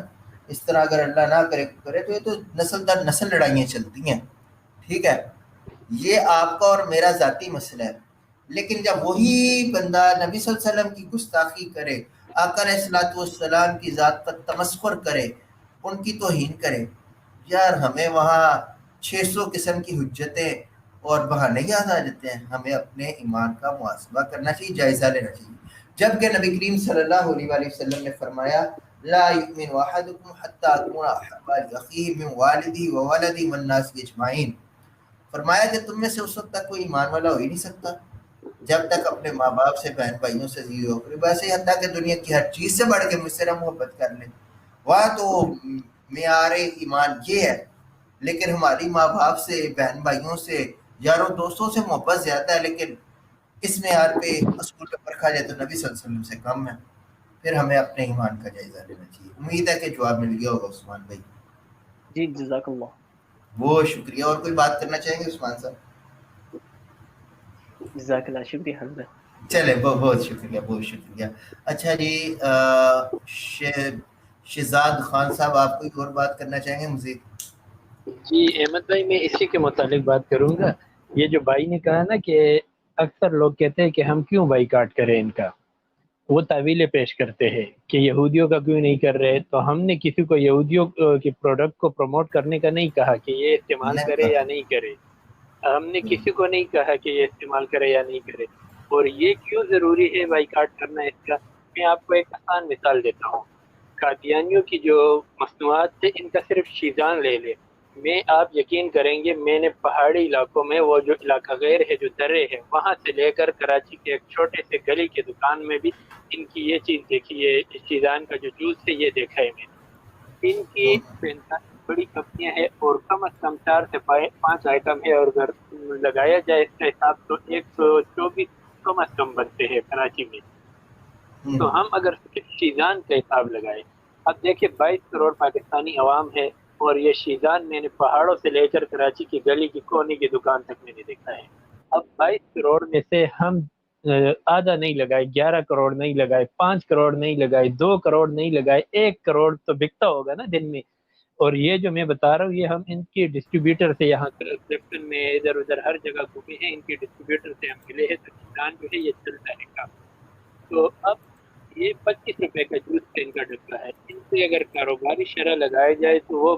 Speaker 2: اس طرح، اگر اللہ نہ کرے تو یہ تو نسل در نسل لڑائیاں چلتی ہیں، ٹھیک ہے، یہ آپ کا اور میرا ذاتی مسئلہ ہے۔ لیکن جب وہی بندہ نبی صلی اللہ علیہ وسلم کی گستاخی کرے، آقا علیہ الصلوۃ والسلام کی ذات کا تمسخر کرے، ان کی توہین کرے، یار ہمیں وہاں 600 قسم کی حجتیں اور بہانے یاد آ جاتے ہیں۔ ہمیں اپنے ایمان کا محاسبہ کرنا چاہیے، جائزہ لینا چاہیے، جبکہ نبی کریم صلی اللہ علیہ وآلہ وسلم نے فرمایا لا یؤمن احدکم حتی اکون احب الیہ من والدہ وولدہ والناس اجمعین، فرمایا کہ تم میں سے اس وقت تک کوئی ایمان والا ہو ہی نہیں سکتا جب تک اپنے ماں باپ سے، بہن بھائیوں سے، زیو ویسے حتیٰ کہ دنیا کی ہر چیز سے بڑھ کے مجھ سے محبت کر لے، وہاں تو معیار ایمان یہ ہے۔ لیکن ہماری ماں باپ سے، بہن بھائیوں سے، یاروں دوستوں سے محبت زیادہ ہے، لیکن اس معیار پہ اصول پہ پرکھا جائے تو نبی صلی اللہ علیہ وسلم سے کم ہے۔ پھر ہمیں اپنے ایمان کا جائزہ لینا چاہیے۔ امید ہے کہ جواب مل گیا ہوگا عثمان بھائی۔
Speaker 10: جی جزاک اللہ،
Speaker 2: بہت شکریہ۔ اور کوئی بات کرنا چاہیں گے عثمان صاحب؟
Speaker 10: جزاک اللہ، شکریہ حضرت۔
Speaker 2: چلے بہت شکریہ، بہت شکریہ۔ اچھا جی، شہزاد خان صاحب آپ کوئی اور بات کرنا چاہیں گے مزید؟
Speaker 9: جی احمد بھائی، میں اسی کے متعلق بات کروں گا۔ یہ جو بھائی نے کہا نا کہ اکثر لوگ کہتے ہیں کہ ہم کیوں بائی کاٹ کریں ان کا، وہ تعویلیں پیش کرتے ہیں کہ یہودیوں کا کیوں نہیں کر رہے، تو ہم نے کسی کو یہودیوں کی پروڈکٹ کو پروموٹ کرنے کا نہیں کہا کہ یہ استعمال کرے یا نہیں کرے، ہم نے کسی کو نہیں کہا کہ یہ استعمال کرے یا نہیں کرے۔ اور یہ کیوں ضروری ہے بائی کاٹ کرنا اس کا، میں آپ کو ایک آسان مثال دیتا ہوں۔ قادیانیوں کی جو مصنوعات تھے ان کا صرف شیزان لے لے، میں آپ یقین کریں گے میں نے پہاڑی علاقوں میں، وہ جو علاقہ غیر ہے، جو درے ہے، وہاں سے لے کر کراچی کے ایک چھوٹے سے گلی کے دکان میں بھی ان کی یہ چیز دیکھی ہے، شیزان کا جو جوس ہے یہ دیکھا ہے میں نے۔ ان کی 45 بڑی کمپنیاں ہیں اور کم از کم 4 سے 5 آئٹم ہے، اور اگر لگایا جائے اس کا حساب تو 124 کم از کم بنتے ہیں کراچی میں۔ تو ہم اگر شیزان کا حساب لگائیں، اب دیکھیں 22 کروڑ پاکستانی عوام ہے، اور یہ شیزان میں نے پہاڑوں سے لے کر کراچی کی گلی کی کونے کی دکان تک میں نے دیکھا ہے۔ اب 22 کروڑ میں سے ہم آدھا نہیں لگائے، 11 کروڑ نہیں لگائے، 5 کروڑ نہیں لگائے، 2 کروڑ نہیں لگائے، 1 کروڑ تو بکتا ہوگا نا دن میں۔ اور یہ جو میں بتا رہا ہوں یہ ہم ان کے ڈسٹریبیوٹر سے، یہاں کلپٹن میں ادھر ادھر ہر جگہ گھومے ہیں، ان کے ڈسٹریبیوٹر سے ہم ملے ہیں، تو شیزان جو ہے یہ چلتا ہے کام۔ تو اب یہ 25 روپے کا جوس کا ان کا ڈبہ ہے، ان سے اگر کاروباری شرح لگایا جائے تو وہ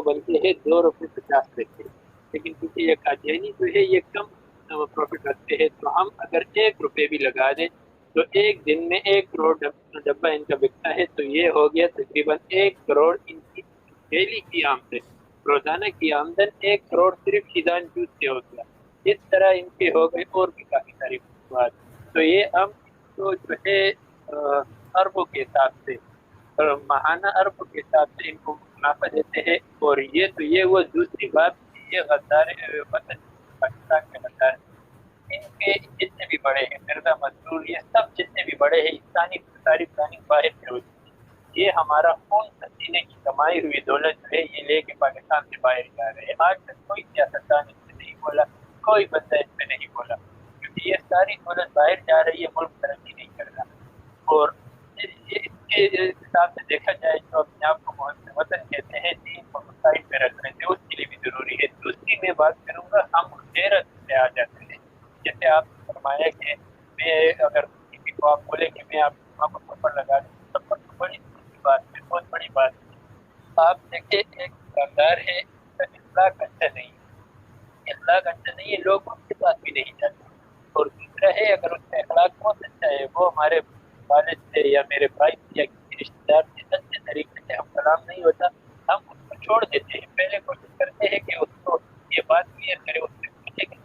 Speaker 9: بنتے ہیں 2 روپے 50 پیسے، لیکن کیونکہ یہ قادیانی جو ہے یہ کم پروفٹ رکھتے ہیں، تو ہم اگر 1 روپے بھی لگا دیں تو ایک دن میں 1 کروڑ ڈبہ ان کا بکتا ہے، تو یہ ہو گیا تقریباً 1 کروڑ ان کی ڈیلی کی آمدن، روزانہ کی آمدن 1 کروڑ صرف شیزان جوس سے ہو گیا۔ اس طرح ان کے ہو گئے اور بھی کافی ساری مصنوعات۔ تو یہ ہم تو جو ہے اربوں کے حساب سے، ماہانہ اربوں کے حساب سے ان کو منافع دیتے ہیں۔ اور یہ وہ دوسری بات، یہ غدار وطن پاکستان کے غدار، ان کے جتنے بھی بڑے ہیں، مرزا مسرور، یہ سب جتنے بھی بڑے ہیں انسانی ساری پلاننگ باہر سے ہوتی ہے۔ یہ ہمارا خون پسینے کی کمائی ہوئی دولت جو ہے یہ لے کے پاکستان سے باہر جا رہے ہیں۔ آج تک کوئی سیاستدان اس پہ نہیں بولا، کوئی بندہ اس پہ نہیں بولا، کیونکہ یہ ساری دولت باہر جا رہی ہے، ملک ترقی نہیں کر رہا۔ اور اس کے حساب سے دیکھا جائے جو اپنے آپ کو محسن وطن کہتے ہیں، دین کو سائڈ پہ رکھ رہے تھے، اس کے لیے بھی ضروری ہے۔ دوسری میں بات کروں گا، ہم غیرت سے آ جاتے ہیں، جیسے آپ نے فرمایا کہ میں اگر کسی کو آپ بولے کہ میں آپ کو سفر لگا دوں، سفر تو بڑی بات ہے، بہت بڑی بات ہے۔ آپ دیکھیں ایک دکاندار ہے، اخلاق اچھا نہیں ہے، اخلاق اچھا نہیں ہے، لوگ اس کے پاس بھی نہیں جاتے۔ اور دوسرا ہے اگر اس کا اخلاق بہت اچھا ہے، وہ ہمارے والد سے یا میرے بھائی سے یا کسی رشتے دار سے اچھے طریقے سے ہم کلام نہیں ہوتا، ہم اس کو چھوڑ دیتے ہیں۔ پہلے کوشش کرتے ہیں کہ اس کو یہ بات کلیئر کرے، اس سے پوچھے کہ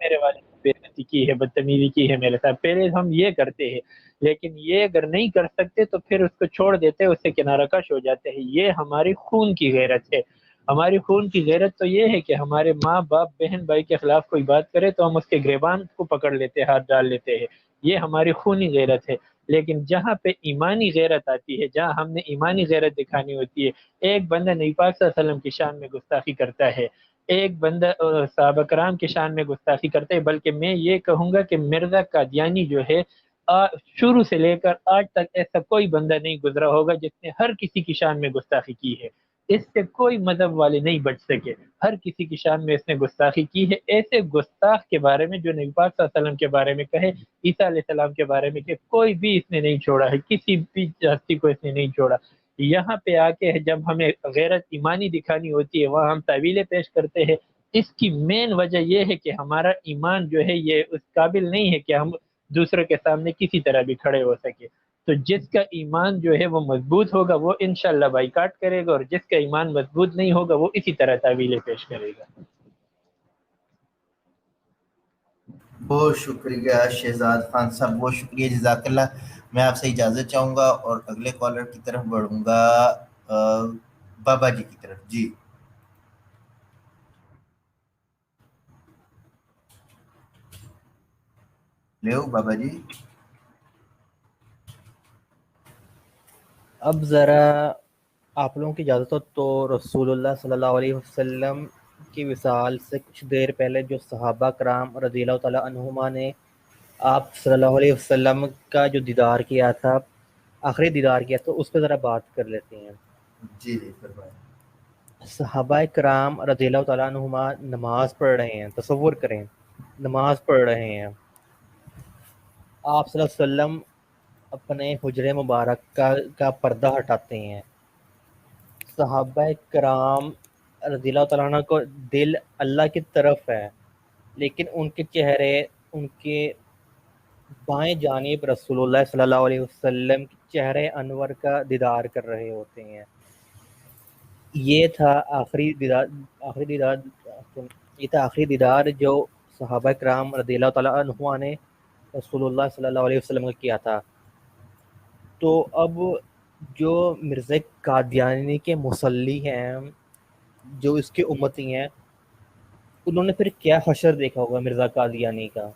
Speaker 9: میرے والد نے بے عزتی کی ہے، بدتمیزی کی ہے میرے ساتھ، پہلے ہم یہ کرتے ہیں۔ لیکن یہ اگر نہیں کر سکتے تو پھر اس کو چھوڑ دیتے ہیں، اس سے کنارہ کش ہو جاتے ہیں۔ یہ ہماری خون کی غیرت ہے۔ ہماری خون کی غیرت تو یہ ہے کہ ہمارے ماں باپ بہن بھائی کے خلاف کوئی بات کرے تو ہم اس کے گریبان کو پکڑ لیتے ہیں، ہاتھ ڈال لیتے ہیں، یہ ہماری خونی غیرت ہے۔ لیکن جہاں پہ ایمانی غیرت آتی ہے، جہاں ہم نے ایمانی غیرت دکھانی ہوتی ہے، ایک بندہ نبی پاک صلی اللہ علیہ وسلم کی شان میں گستاخی کرتا ہے ایک بندہ صحابہ کرام کی شان میں گستاخی کرتے، بلکہ میں یہ کہوں گا کہ مرزا قادیانی جو ہے شروع سے لے کر آج تک ایسا کوئی بندہ نہیں گزرا ہوگا جس نے ہر کسی کی شان میں گستاخی کی ہے. اس سے کوئی مذہب والے نہیں بچ سکے. ہر کسی کی شان میں اس نے گستاخی کی ہے. ایسے گستاخ کے بارے میں جو نبی پاک صلی اللہ علیہ وسلم کے بارے میں کہے، عیسیٰ علیہ السلام کے بارے میں کہ کوئی بھی اس نے نہیں چھوڑا ہے، کسی بھی ہستی کو اس نے نہیں چھوڑا. یہاں پہ آ کے جب ہمیں غیرت ایمانی دکھانی ہوتی ہے وہاں ہم تعویلیں پیش کرتے ہیں. اس کی مین وجہ یہ ہے کہ ہمارا ایمان جو ہے یہ اس قابل نہیں ہے کہ ہم دوسروں کے سامنے کسی طرح بھی کھڑے ہو سکے. تو جس کا ایمان جو ہے وہ مضبوط ہوگا وہ انشاءاللہ بائیکاٹ کرے گا، اور جس کا ایمان مضبوط نہیں ہوگا وہ اسی طرح تعویلیں پیش کرے گا.
Speaker 2: بہت شکریہ شہزاد خان صاحب، بہت شکریہ، جزاک اللہ. میں آپ سے اجازت چاہوں گا اور اگلے کالر کی طرف بڑھوں گا، بابا جی کی طرف. جی لیو بابا جی.
Speaker 7: اب ذرا آپ لوگوں کی اجازت ہو تو رسول اللہ صلی اللہ علیہ وسلم کی وصال سے کچھ دیر پہلے جو صحابہ کرام رضی اللہ تعالیٰ عنہما نے آپ صلی اللہ علیہ وسلم کا جو دیدار کیا تھا، آخری دیدار کیا تھا، اس پہ ذرا بات کر لیتے ہیں.
Speaker 2: جی جی فرمائیں.
Speaker 7: صحابہ کرام رضی اللہ تعالیٰ عنہما نماز پڑھ رہے ہیں. تصور کریں نماز پڑھ رہے ہیں، آپ صلی اللہ علیہ وسلم اپنے حجرے مبارک کا پردہ ہٹاتے ہیں. صحابہ کرام رضی اللہ تعالیٰ عنہ کو دل اللہ کی طرف ہے، لیکن ان کے چہرے ان کے بائیں جانب رسول اللہ صلی اللہ علیہ وسلم کے چہرے انور کا دیدار کر رہے ہوتے ہیں. یہ تھا آخری دیدار جو صحابہ کرام رضی اللہ تعالیٰ عنہ نے رسول اللہ صلی اللہ علیہ وسلم کا کیا تھا. تو اب جو مرزا قادیانی کے مصلی ہیں، جو اس کے امتی ہیں، انہوں نے پھر کیا حشر دیکھا ہوگا مرزا قادیانی کا.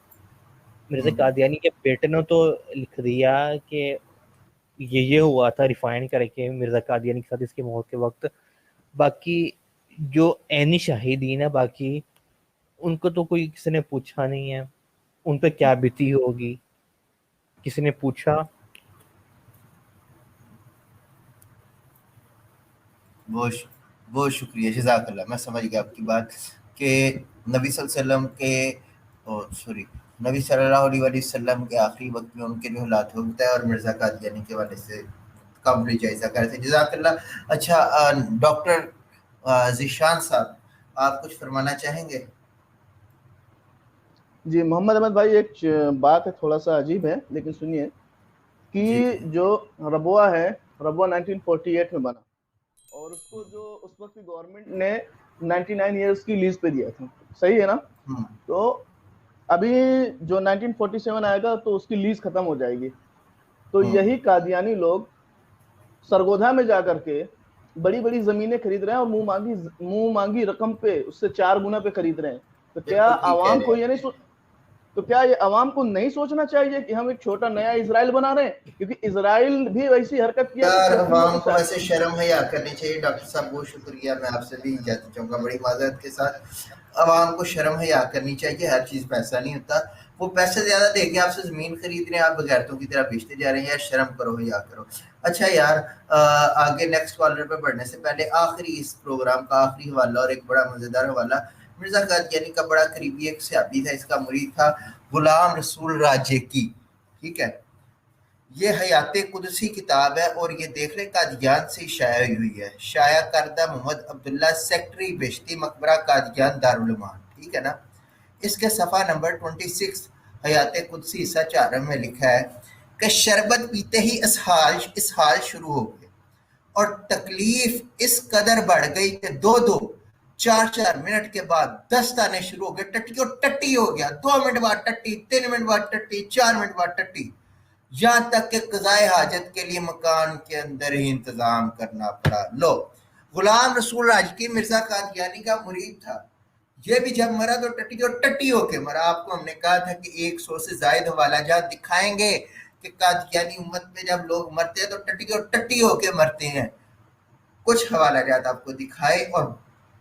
Speaker 7: مرزا قادیانی کے بیٹے نے تو لکھ دیا کہ یہ ہوا تھا ریفائن کر کے مرزا قادیانی کے ساتھ اس کی موت کے وقت. باقی جو عینی شاہدین ہیں باقی ان کو تو کوئی کسی نے پوچھا نہیں ہے ان پہ کیا بیتی ہوگی. کسی نے پوچھا؟
Speaker 2: بہت شکریہ، جزاک اللہ. میں سمجھ گیا آپ کی بات کہ نبی صلی اللہ علیہ وسلم کے نبی صلی اللہ علیہ وسلم کے آخری وقت میں ان کے جو حالات ہوتا ہے اور مرزا قادیانی کے والے سے قابل جائزہ کرتے ہیں. جزاک اللہ. اچھا ڈاکٹر ذیشان صاحب آپ کچھ فرمانا چاہیں گے؟
Speaker 1: جی محمد احمد بھائی، ایک بات ہے تھوڑا سا عجیب ہے لیکن سنیے کہ جو ربوہ ہے، ربوہ 1948 میں بنا اور اس کو جو اس وقت کی گورنمنٹ نے 99 ایئرز کی لیز پہ دیا تھا، صحیح ہے نا؟ تو ابھی جو 1947 آئے گا تو اس کی لیز ختم ہو جائے گی. تو یہی قادیانی لوگ سرگودھا میں جا کر کے بڑی بڑی زمینیں خرید رہے ہیں اور منہ مانگی رقم پہ اس سے 4 گنا پہ خرید رہے ہیں. تو کیا عوام کو یہ نہیں کیا یہ عوام کو نہیں سوچنا چاہیے کہ ہم ایک چھوٹا نیا اسرائیل بنا رہے ہیں؟ کیونکہ اسرائیل بھی ویسی حرکت کیا.
Speaker 2: عوام کو ایسے شرم حیا کرنی چاہیے. ڈاکٹر صاحب بہت شکریہ. میں آپ سے بھی اجازت چاہوں گا بڑی معذرت کے ساتھ. عوام کو شرم حیا کرنی چاہیے. ہر چیز پیسہ نہیں ہوتا. وہ پیسے زیادہ دے کے آپ سے زمین خرید رہے ہیں، آپ بغیرتوں کی طرح بیچتے جا رہے ہیں. یار شرم کرو، حیا کرو. اچھا یار آگے نیکسٹ کالر پہ بڑھنے سے پہلے آخری اس پروگرام کا آخری حوالہ اور ایک بڑا مزیدار حوالہ. مرزا قادیانی کا بڑا قریبی ایک صحابی تھا، اس کا مرید تھا غلام رسول راجے کی. ٹھیک ہے، یہ حیات قدسی کتاب ہے اور یہ دیکھ لیں قادیان سے شائع ہوئی ہے. شائع کردہ محمد عبداللہ سیکٹری بہشتی مقبرہ قادیان دارالعلوم. ٹھیک ہے نا. اس کے صفحہ نمبر 26 حیات قدسی حصہ 4 میں لکھا ہے کہ شربت پیتے ہی اسہال شروع ہو گئے اور تکلیف اس قدر بڑھ گئی کہ 2-4 منٹ کے بعد دست آنے شروع ہو گئے. ٹٹی اور ٹٹی ہو گیا. 2 منٹ بعد ٹٹی، 3 منٹ بعد ٹٹی، 4 منٹ بعد ٹٹی، یہاں تک کہ قضائے حاجت کے لیے مکان کے اندر ہی انتظام کرنا پڑا. لو، غلام رسول راجکی مرزا قادیانی کا مرید تھا. یہ بھی جب مرا تو ٹٹی اور ٹٹی ہو کے مرا. آپ کو ہم نے کہا تھا کہ 100 سے زائد حوالہ جات دکھائیں گے کہ قادیانی امت میں جب لوگ مرتے ہیں تو ٹٹی اور ٹٹی ہو کے مرتے ہیں. کچھ حوالہ جات آپ کو دکھائے اور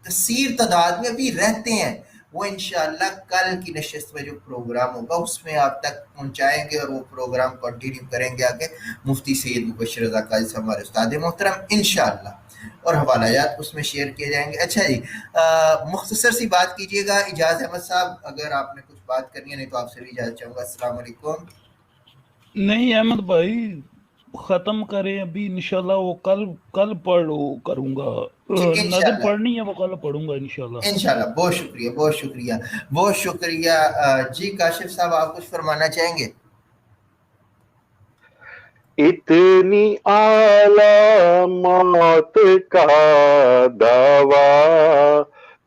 Speaker 2: کثیر تعداد میں ابھی رہتے ہیں، وہ انشاءاللہ کل کی نشست میں جو پروگرام ہوگا اس میں آپ تک پہنچائیں گے، اور وہ پروگرام کنٹینیو کریں گے آگے مفتی سید مبشر رضا قاضی صاحب ہمارے استاد محترم انشاءاللہ، اور حوالہ جات اس میں شیئر کیے جائیں گے۔ اچھا جی، مختصر سی بات کیجیے گا اجاز احمد صاحب، اگر آپ نے کچھ بات کرنی ہے، نہیں تو آپ سے بھی اجازت چاہوں گا۔ السلام علیکم۔
Speaker 8: نہیں احمد بھائی ختم کریں ابھی انشاءاللہ، وہ کل کروں گا،
Speaker 2: جی
Speaker 8: نظر
Speaker 2: انشاءاللہ
Speaker 8: پڑھنی ہے وہ کل پڑھوں گا انشاءاللہ۔
Speaker 2: انشاءاللہ، بہت شکریہ بہت شکریہ بہت شکریہ۔ جی کاشف صاحب آپ کچھ فرمانا چاہیں گے؟
Speaker 3: اتنی علامات کا دعویٰ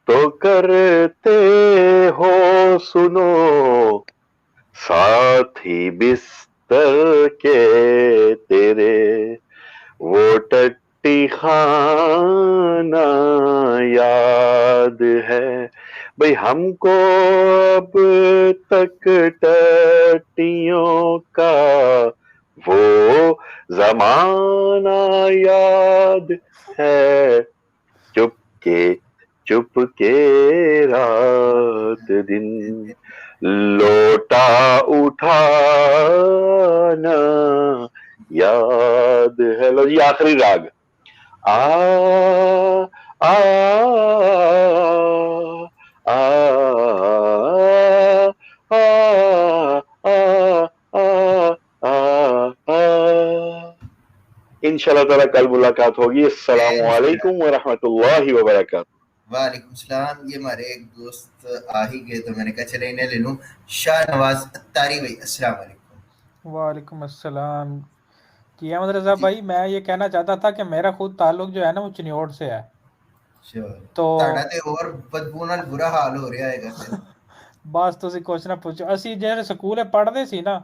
Speaker 3: تو کرتے ہو سنو، ساتھی بستر کے تیرے وہ ٹٹی خانہ یاد ہے۔ بھئی ہم کو اب تک ٹٹیوں کا وہ زمانہ یاد ہے، چپ کے رات دن لوٹا اٹھانا یاد ہے۔ لو جی آخری راگ، آ آ آ انشاءاللہ تعالیٰ کل ملاقات ہوگی۔ السلام علیکم ورحمۃ اللہ وبرکاتہ۔
Speaker 2: وعلیکم السلام۔ یہ ہمارے ایک دوست آ ہی گئے تو میں نے کہا چلے انہیں لے لوں۔ شاہ نواز اتاری بھائی السلام علیکم۔
Speaker 11: وعلیکم السلام جی احمد رضا بھائی، میں یہ کہنا چاہتا تھا کہ میرا خود تعلق جو ہے نا وہ چنیوڑ سے ہے، تو
Speaker 2: اور بدبو نال برا حال ہو رہا ہے گا
Speaker 11: بس تسی کچھ نہ پوچھو۔ اسی جہاں سکول پڑھتے سی نا،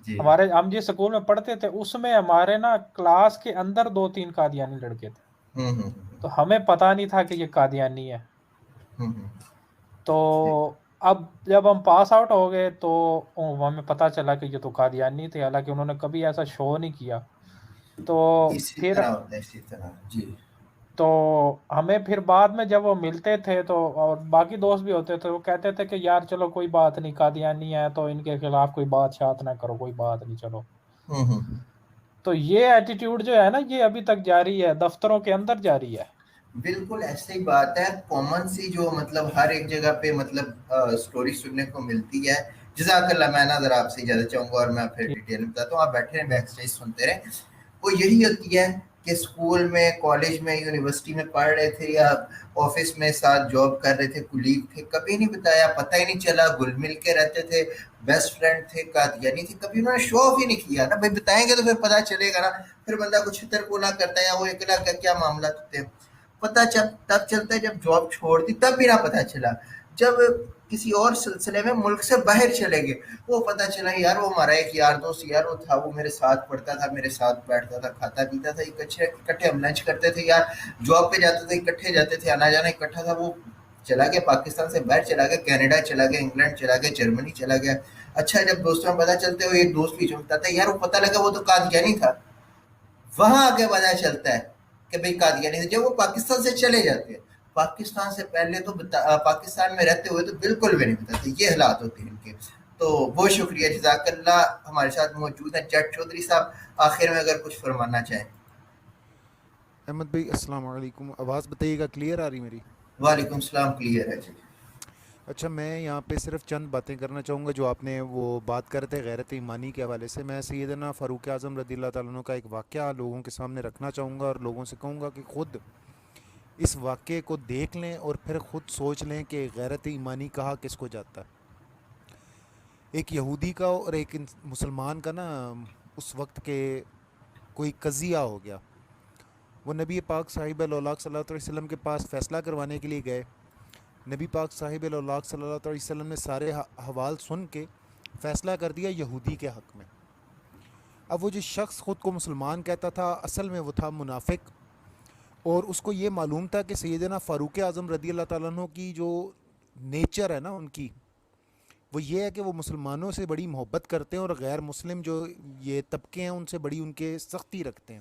Speaker 11: ہمارے ہم جس سکول میں پڑھتے تھے اس میں ہمارے نا کلاس کے اندر 2-3 قادیانی لڑکے تھے، تو ہمیں پتہ نہیں تھا کہ یہ قادیانی ہے۔ تو اب جب ہم پاس آؤٹ ہو گئے تو ہمیں پتہ چلا کہ یہ تو قادیانی تھے، حالانکہ انہوں نے کبھی ایسا شو نہیں کیا۔ تو پھر تو ہمیں پھر بعد میں جب وہ ملتے تھے تو، اور باقی دوست بھی ہوتے تھے، وہ کہتے تھے کہ یار چلو کوئی بات نہیں، قادیانی ہے تو ان کے خلاف کوئی بات شات نہ کرو، کوئی بات نہیں، چلو۔ تو یہ ایٹیٹیوڈ جو ہے نا یہ ابھی تک جاری ہے، دفتروں کے اندر جاری ہے۔
Speaker 2: بالکل ایسے ہی بات ہے، کامن سی جو مطلب ہر ایک جگہ پہ مطلب سٹوری سننے کو ملتی ہے۔ جزاک اللہ، میں نا ذرا آپ سے اجازت چاہوں گا اور میں پھر ڈیٹیل میں بتاتا ہوں، آپ بیٹھے رہیں بیک اسٹیج سنتے رہیں۔ وہ یہی ہوتی ہے کہ اسکول میں، کالج میں، یونیورسٹی میں پڑھ رہے تھے یا آفس میں ساتھ جاب کر رہے تھے، کولیگ تھے، کبھی نہیں بتایا، پتہ ہی نہیں چلا، گل مل کے رہتے تھے، بیسٹ فرینڈ تھے، قادیانی تھی، کبھی انہوں نے شو آف ہی نہیں کیا نا بھائی، بتائیں گے تو پھر پتہ چلے گا نا، پھر بندہ کچھ چھتر پونا کرتا ہے یا وہ اکلا کا کیا معاملات ہوتے ہیں، پتہ تب چلتا ہے جب جاب چھوڑ دی، تب بھی نہ پتہ چلا، جب کسی اور سلسلے میں ملک سے باہر چلے گئے وہ پتہ چلا یار وہ ہمارا ایک یار دوست یار وہ تھا، وہ میرے ساتھ پڑھتا تھا، میرے ساتھ بیٹھتا تھا، کھاتا پیتا تھا، اکٹھے ہم لنچ کرتے تھے یار، جاب پہ جاتے تھے اکٹھے جاتے تھے، آنا جانا اکٹھا تھا، وہ چلا گیا پاکستان سے باہر، چلا گیا کینیڈا، چلا گیا انگلینڈ، چلا گیا جرمنی، چلا گیا۔ اچھا جب دوستوں میں پتہ چلتے ہو، ایک دوست بھی چمکتا تھا یار وہ پتہ لگا وہ تو قادیانی تھا، وہاں آگے پتہ چلتا ہے کہ بھئی قادیانی تھے، جب وہ پاکستان سے چلے جاتے ہیں، پاکستان سے پہلے تو پاکستان میں رہتے ہوئے تو بالکل بھی نہیں بتاتے، یہ حالات ہوتے ہیں ان کے۔ تو بہت شکریہ، جزاک اللہ۔ ہمارے ساتھ موجود ہیں جٹ چودھری صاحب، آخر میں اگر کچھ فرمانا چاہیں۔
Speaker 5: احمد بھائی السلام علیکم، آواز بتائیے گا کلیئر آ رہی میری؟
Speaker 2: وعلیکم السلام، کلیئر ہے جی۔
Speaker 5: اچھا، میں یہاں پہ صرف چند باتیں کرنا چاہوں گا جو آپ نے وہ بات کر رہے تھے غیرت ایمانی کے حوالے سے۔ میں سیدنا فاروق اعظم رضی اللہ تعالیٰ عنہ کا ایک واقعہ لوگوں کے سامنے رکھنا چاہوں گا اور لوگوں سے کہوں گا کہ خود اس واقعے کو دیکھ لیں اور پھر خود سوچ لیں کہ غیرت ایمانی کہا کس کو جاتا ہے۔ ایک یہودی کا اور ایک مسلمان کا نا اس وقت کے کوئی قضیہ ہو گیا۔ وہ نبی پاک صاحب الاولاق صلی اللہ علیہ وسلم کے پاس فیصلہ کروانے کے لیے گئے۔ نبی پاک صاحب الاولاق صلی اللہ علیہ وسلم نے سارے حوال سن کے فیصلہ کر دیا یہودی کے حق میں۔ اب وہ جو شخص خود کو مسلمان کہتا تھا اصل میں وہ تھا منافق، اور اس کو یہ معلوم تھا کہ سیدنا فاروق اعظم رضی اللہ تعالیٰ عنہ کی جو نیچر ہے نا ان کی، وہ یہ ہے کہ وہ مسلمانوں سے بڑی محبت کرتے ہیں اور غیر مسلم جو یہ طبقے ہیں ان سے بڑی ان کے سختی رکھتے ہیں۔